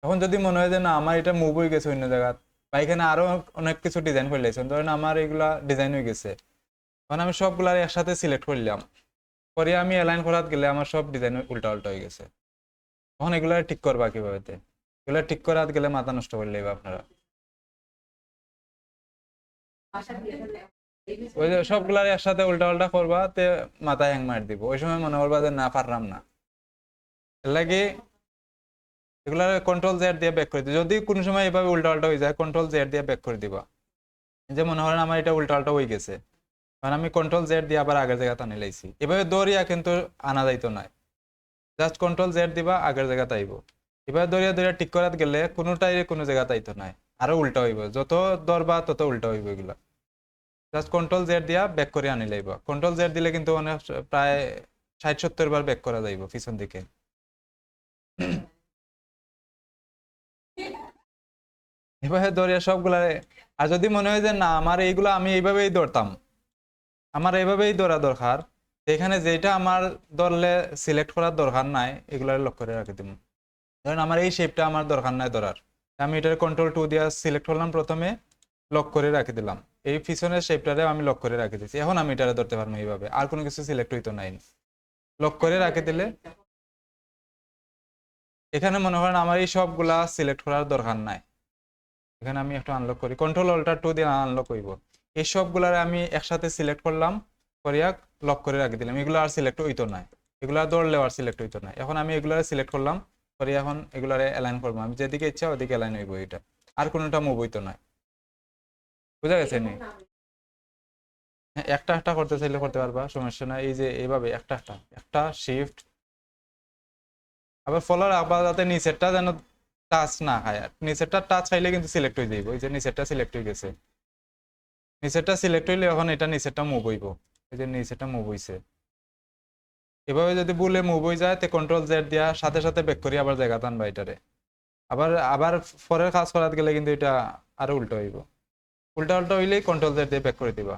এখন যদি মনে হয় যে না আমার এটা মুভ হয়ে গেছে অন্য জায়গা, বা এখানে আরো অনেক কিছু ডিজাইন করে লেগেছেন, ধরেন আমার এগুলা ডিজাইন হয়ে গেছে, এখন আমি সবগুলার একসাথে সিলেক্ট করলাম, পরে আমি অ্যালাইন করাত গেলে আমার সব ডিজাইন উল্টা উল্টা হয়ে গেছে। এখন এগুলা ঠিক করবা কিভাবে? এগুলা ঠিক করাত গেলে মাথা নষ্ট করলে আপনারা ওই যে সবগুলার একসাথে উল্টা উল্টা করবা, তে মাথায় হ্যাং মার দিব। ওই সময় মনে করবা যে না পারলাম না, এর লাগে এগুলা কন্ট্রোল জেড দিয়ে ব্যাক করে দিই। যদি কোনো সময় এভাবে উল্টা উল্টা হয়ে যায়, কন্ট্রোল জেড দিয়ে ব্যাক করে দিবা। যে মনে হয় আমার এটা উল্টা উল্টা হয়ে গেছে, কারণ আমি কন্ট্রোল জেড দিয়ে আবার আগের জায়গা টানি লাইছি। এভাবে দৌড়িয়া কিন্তু আনা যাইতো না, জাস্ট কন্ট্রোল জেড দিবা, আগের জায়গা তাইব। এভাবে দৌড়িয়া দৌড়িয়া ঠিক করাত গেলে কোনোটাই কোনো জায়গা তাইতো নাই, আরো উল্টা হইব। যত দৌড়বা তত উল্টা হইব এগুলা। জাস্ট কন্ট্রোল জেড দিয়া ব্যাক করে আনি লাইব। কন্ট্রোল জেড দিলে কিন্তু অনেক প্রায় 60-70 বার ব্যাক করা যাইব পিছন দিকে। এভাবে দৌড়িয়া সবগুলা। আর যদি মনে হয় যে না আমার এইগুলো আমি এইভাবেই দৌড়তাম, আমার এইভাবেই দৌড়া দরকার, এখানে যেটা আমার ধরলে সিলেক্ট করার দরকার নাই, এগুলো লক করে রাখি দিব। ধরেন আমার এই শেপটা আমার দরকার নাই ধরার, আমি এটার কন্ট্রোল 2 দিয়ে সিলেক্ট করলাম, প্রথমে লক করে রাখি দিলাম। এই পিছনের শেপটারে আমি লক করে রাখি দিচ্ছি। এখন আমি এটারে ধরতে পারবো এইভাবে, আর কোনো কিছু সিলেক্ট হইতো নাই। লক করে রাখি দিলে এখানে মনে করেন আমার এই সবগুলা সিলেক্ট করার দরকার নাই। এখানে আমি একটু আনলক করি, কন্ট্রোল-Alt-2 দিয়ে আনলক হইব। এই সবগুলার আমি একসাথে সিলেক্ট করলাম, করিয়া লক করে রাখি দিলাম। এগুলো আর সিলেক্ট হইতো না, এগুলা ধরলেও আর সিলেক্ট হইতো না। এখন আমি এগুলারে সিলেক্ট করলাম, করি এখন এগুলারে অ্যালাইন করবো। আমি যেদিকে ইচ্ছা ওদিকে অ্যালাইন হইব, এটা আর কোনোটা মুভ হইতো না। বুঝা গেছে নি? হ্যাঁ, একটা একটা করতে চাইলে করতে পারবা, সমস্যা নাই। এই যে এইভাবে একটা একটা একটা শিফট, আবার ফলো রাখবা যাতে নিচেরটা যেন টাচ না খায়। আর নিচেরটা টাচ খাইলে কিন্তু সিলেক্ট হয়ে যাইব। এই যে নিচেরটা সিলেক্ট হয়ে গেছে, নিচেরটা সিলেক্ট হইলে এখন এটা নিচেরটা মুভ হইব। এই যে নিচেরটা মুভ হইছে, এভাবে যদি ভুলে মুভ হয়ে যায় তে কন্ট্রোল জেড দিয়া সাথে সাথে ব্যাক করি আবার জায়গা টানবা এটারে। আবার আবার পরের কাজ করাতে গেলে কিন্তু এটা আরো উল্টো হইব। উল্টা উল্টা হইলেই কন্ট্রোল জেড দিয়ে ব্যাক করে দিবা।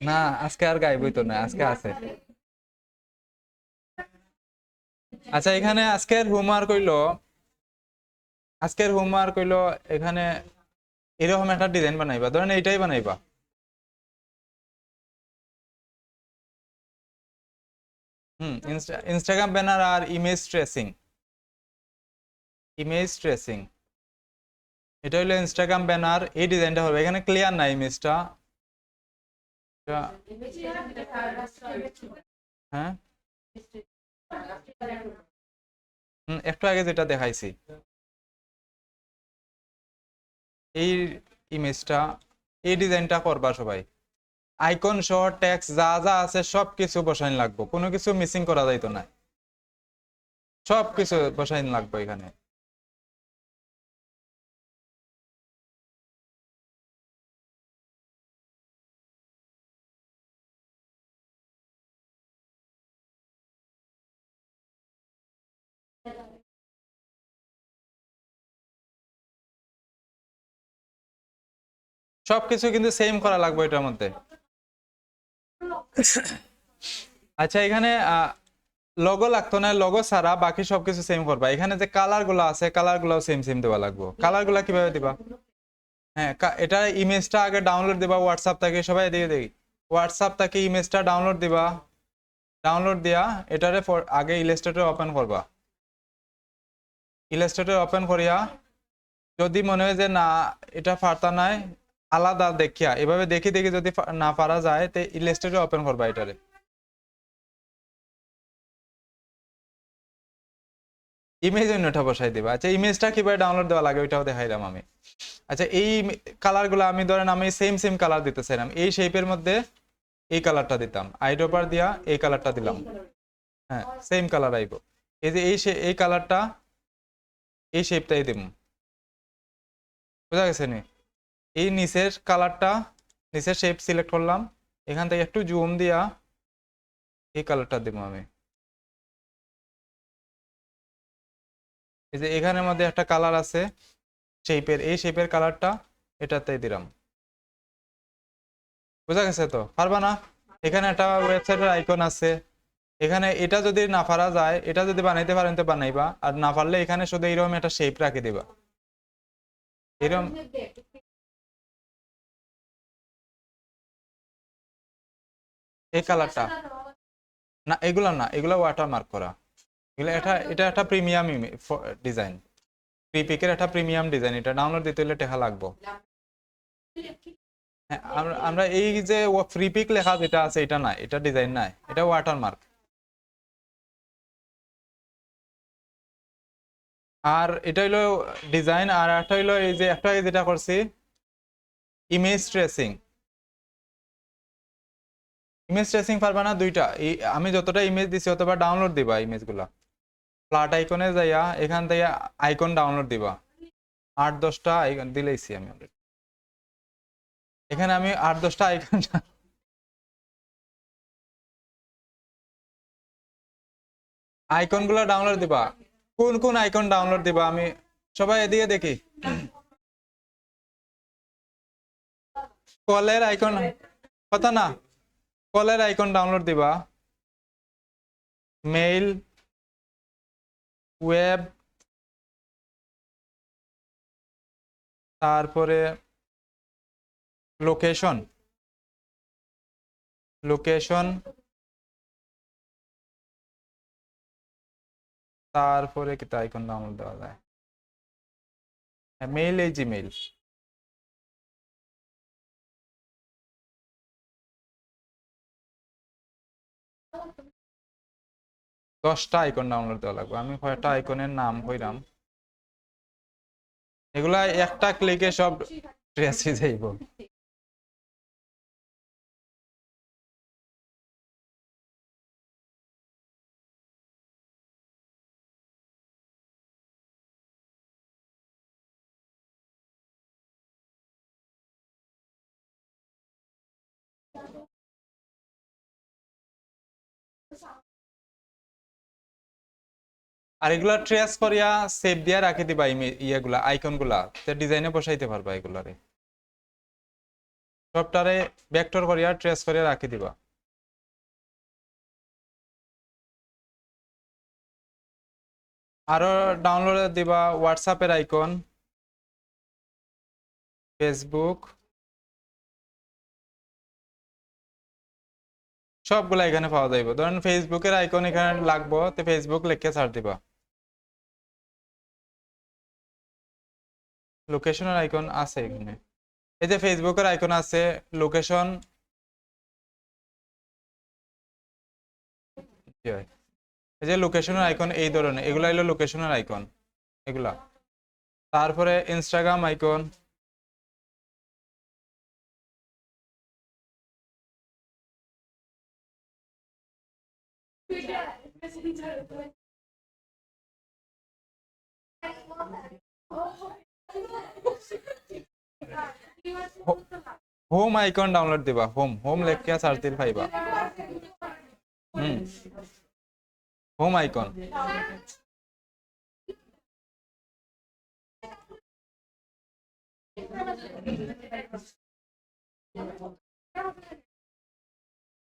না আজকে আর গাইবই তো না, আজকে আছে। আচ্ছা এখানে আজকের হোমওয়ার্ক হইলো এখানে এরকম একটা ডিজাইন বানাইবা, ধরেন এইটাই বানাইবা। ইনস্টাগ্রাম ব্যানার আর ইমেজ ট্রেসিং এটা হলো ইনস্টাগ্রাম ব্যানার, এই ডিজাইনটা হবে। এখানে ক্লিয়ার না ইমেজটা। হ্যাঁ একটু আগে যেটা দেখাইছি এই ইমেজটা, এই ডিজাইনটা করবা সবাই। আইকন সহ টেক্সট যা যা আছে সব কিছু বসাইন লাগবো, কোনো কিছু মিসিং করা যাইতো না, সব কিছু বসাইন লাগবে এখানে। সবকিছু কিন্তু সেম করা লাগবে এটার মধ্যে। আচ্ছা এখানে লগো লাগতো না, লগো ছাড়া বাকি সবকিছু সেম করবা। এখানে যে কালার গুলো আছে কালার গুলো সেম সেম দেওয়া লাগবে। কালার গুলা কিভাবে দিবা? হ্যাঁ এটা ইমেজটা আগে ডাউনলোড দিবা হোয়াটসঅ্যাপ থেকে, সবাই এদিকে দেখি। হোয়াটসঅ্যাপ থেকে ইমেজটা ডাউনলোড দিবা, ডাউনলোড দিয়া এটারে আগে ইলাস্ট্রেটর ওপেন করবা। ইলাস্ট্রেটর ওপেন করিয়া যদি মনে হয় যে না এটা পারতা নাই, আলাদা দেখিয়া এভাবে দেখি দেখি যদি না পারা যায় তে ইলাস্ট্রেটর ওপেন করবা এটারে। ইমেজ অন্যটা বসাই দিবা। আচ্ছা ইমেজটা কিভাবে ডাউনলোড দেওয়া লাগে ওইটাও দেখাইলাম আমি। আচ্ছা এই কালার গুলো আমি ধরেন আমি সেম সেম কালার দিতে চাইলাম, এই শেপের মধ্যে এই কালারটা দিতাম, আইড্রপার দিয়া এই কালারটা দিলাম। হ্যাঁ সেম কালার আইব। এই যে এই কালারটা এই শেপটাই দিব, বুঝা গেছে নি? এই নিচের কালারটা, নিচের শেপ সিলেক্ট করলাম, এখান থেকে একটু জুম দিয়া এই কালারটা দিব আমি। এই যে এখানের মধ্যে একটা কালার আছে শেপের, এই শেপের কালারটা এটাতেই দিলাম। বুঝা গেছে তো? পারবা না? এখানে একটা ওয়েবসাইটের আইকন আছে, এখানে এটা যদি না পারা যায়, এটা যদি বানাইতে পারেন তো বানাইবা, আর না পারলে এখানে শুধু এরকম একটা শেপ রাখি দিবা এরকম। এই কালারটা না, এগুলা না, এগুলা ওয়াটার মার্ক করা। এগুলা এটা একটা প্রিমিয়াম ডিজাইন, প্রিপিকের একটা প্রিমিয়াম ডিজাইন, এটা ডাউনলোড দিতে হলে টাকা লাগবে। হ্যাঁ আমরা এই যে ফ্রি পিক লেখা যেটা আছে এটা না, এটা ডিজাইন নাই, এটা ওয়াটার মার্ক। আর এটা হইলো ডিজাইন, আর একটা হইলো এই যে একটা যেটা করছি ইমেজ ট্রেসিং। ইমেজ ট্রেসিং পারবা না? দুইটা আমি যতটা ইমেজ দিছি অতবার ডাউনলোড দিবা ইমেজগুলা। ফ্ল্যাট আইকনে যাইয়া এখান থেকে আইকন ডাউনলোড দিবা, 8-10টা আইকন দিলেইছি আমি already। এখানে আমি 8-10টা আইকন আইকন গুলো ডাউনলোড দিবা। কোন কোন আইকন ডাউনলোড দিবা আমি সবাই এদিকে দেখি। কলের আইকন কথা না, কলের আইকন ডাউনলোড দিবা, মেইল, ওয়েব, তারপরে লোকেশন, লোকেশন, তারপরে কি আইকন ডাউনলোড দেওয়া যায়? মেইল, এই জিমেইল। 10টা আইকন ডাউনলোড দেওয়া লাগবে। আমি কয়েকটা আইকনের নাম কইরাম, এগুলা একটা ক্লিকে সব ট্রেসে যাইব। আর এগুলা ট্রেস করিয়া সেভ দিয়া রাখি দিবা ইয়েগুলা আইকন গুলা ডিজাইনে বসাইতে পারবা এগুলারে সবটারে ভেক্টর করিয়া ট্রেস করিয়া রাখি দিবা আরো ডাউনলোড দিবা হোয়াটসঅ্যাপের আইকন ফেসবুক সবগুলা এখানে পাওয়া যাইব ধরেন ফেসবুকের আইকন এখানে লাগবো তো ফেসবুক লিখে সার্চ দিবা লোকেশনের আইকন আছে এখানে এই যে ফেসবুকের আইকন আছে লোকেশন এই যে লোকেশনের আইকন এই ধরনের এগুলা হলো লোকেশনের আইকন এগুলা তারপরে Instagram icon home icon download দিবা হোম হোম লেখিয়া সার্চ দিলে পাইবা হোম আইকন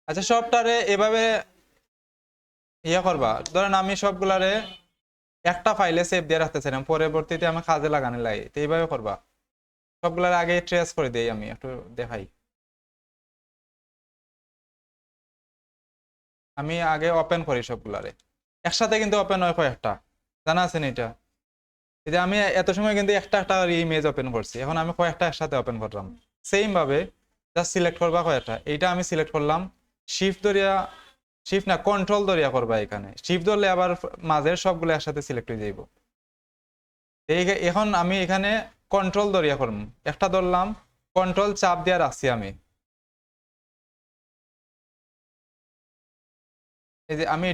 আচ্ছা সবটারে এভাবে ইয়ে করবা ধরেন আমি সবগুলারে একটা ফাইলে সেভ দিয়ে রাখতেছিলাম পরবর্তীতে আমি কাজে লাগানো লাগে তো এইভাবে করবা সবগুলার আগে ট্রেস করে দেই আমি একটু দেখাই আমি আগে ওপেন করি সবগুলারে একসাথে কিন্তু ওপেন হয় কয়েকটা জানা আছেন এটা এই যে আমি এত সময় কিন্তু একটা একটা ইমেজ ওপেন করছি এখন আমি কয়েকটা একসাথে ওপেন করলাম সেম ভাবে জাস্ট সিলেক্ট করবা কয়েকটা এইটা আমি সিলেক্ট করলাম শিফট ধরিয়া শিফট না কন্ট্রোল ধরিয়া করবা এখানে শিফট ধরলে আবার মাঝের সবগুলো একসাথে সিলেক্ট হয়ে যাইব এখন আমি এখানে কন্ট্রোল ধরিয়া করব একটা ধরলাম কন্ট্রোল চাপ দিয়া রাখছি আমি এই যে আমি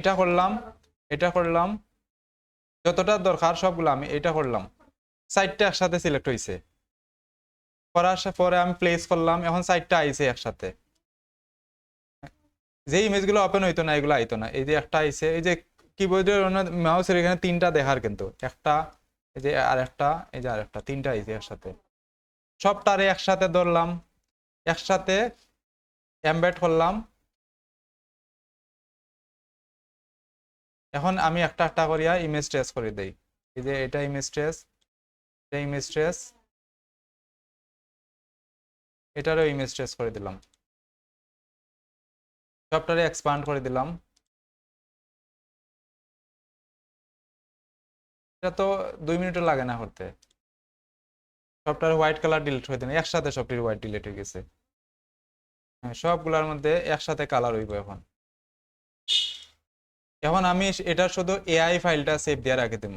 এটা করলাম যতটা দরকার সবগুলো আমি এটা করলাম সাইডটা একসাথে সিলেক্ট হয়েছে করার পরে আমি প্লেস করলাম এখন সাইডটা আইছে একসাথে যে ইমেজগুলো ওপেন হইতো না এগুলো আইতো না এই যে একটা আইছে এই যে কিবোর্ডের মাউসের এখানে তিনটা দেখার কিন্তু একটা এই যে আরেকটা এই যে আরেকটা তিনটা আইছে একসাথে সবটারে একসাথে ধরলাম একসাথে এমবেড করলাম এখন আমি একটা একটা করিয়া ইমেজ ট্রেস করে দেই এই যে এটা ইমেজ ট্রেস এটা ইমেজ ট্রেস এটারও ইমেজ ট্রেস করে দিলাম সবটারে এক্সপান্ড করে দিলাম এটা তো 2 মিনিটও লাগে না করতে সবটার হোয়াইট কালার ডিলিট হয়ে দিন একসাথে সবটির হোয়াইট ডিলিট হয়ে গেছে হ্যাঁ সবগুলোর মধ্যে একসাথে কালার হইব এখন এখন আমি এটার শুধু এআই ফাইলটা সেভ দিয়ে রাখি দেব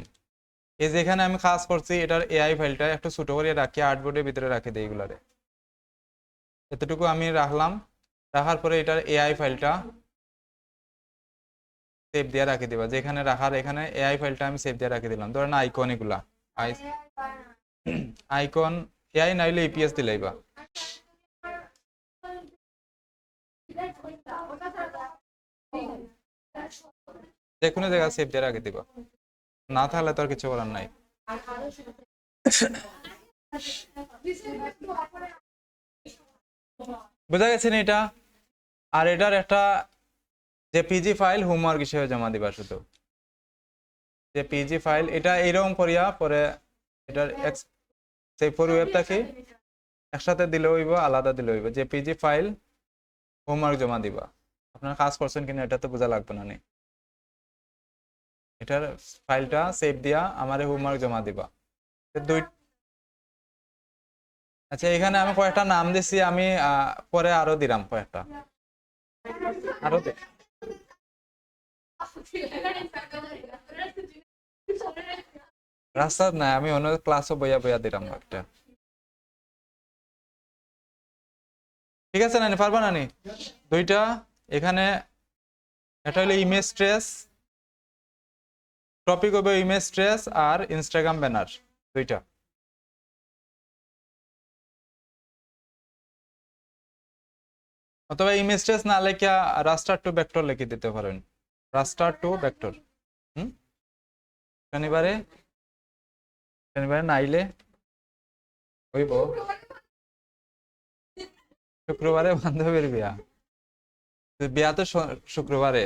এই যেখানে আমি কাজ করছি এটার এআই ফাইলটা একটু ছোট করে রাখি আর্টবোর্ডের ভিতরে রাখি দেই এগুলারে এতটুকু আমি রাখলাম রাখার পরে এটার এআই ফাইলটা সেভ দিয়ে রাখি দিবা যেখানে রাখার এখানে এআই ফাইলটা আমি সেভ দিয়ে রাখি দিলাম ধরেন আইকন এগুলা আইকন এআই নাইলে ইপিএস দিলাইবা যে কোনো জায়গায় সেভ দিয়ে রাখি দিবা না থাকলে তো আর কিছু করার নাই বুঝা গেছে না এটা আর এটার একটা জেপিজি ফাইল হোমওয়ার্ক হিসেবে জমা দিবা শুধু জেপিজি ফাইল এটা এইরকম করিয়া পরে এটার সেই ফর ওয়েবটা কি একসাথে দিলে হইব আলাদা দিলে হইব জেপিজি ফাইল হোমওয়ার্ক জমা দিবা আপনারা কাজ করছেন কিনা এটা তো বোঝা লাগবে না এটার ফাইলটা সেভ দিয়া আমারে হোমওয়ার্ক জমা দিবা দুই আচ্ছা এখানে আমি কয়েকটা নাম দিছি আমি পরে আরো দিলাম কয়েকটা আরো রাস্তা না আমি অন্য ক্লাসও বইয়া বইয়া দিলাম একটা ঠিক আছে নানি পারবা নানি দুইটা এখানে এটা হলো ইমেজ ট্রেস টপিক হবে image trace her Instagram banner দুইটা অথবা ইমেজ ট্রেস না লেখা রাস্টার টু ভেক্টর লিখে দিতে পারেন, রাস্টার টু ভেক্টর। শনিবারে শনিবারে নাইলে হইব, শুক্রবারে বান্ধবীর বিয়া, তো বিয়া তো শুক্রবারে।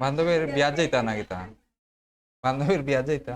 বান্ধবীর বিয়া যাইতা নাকি তা, বান্ধবীর বিয়া যাইতা।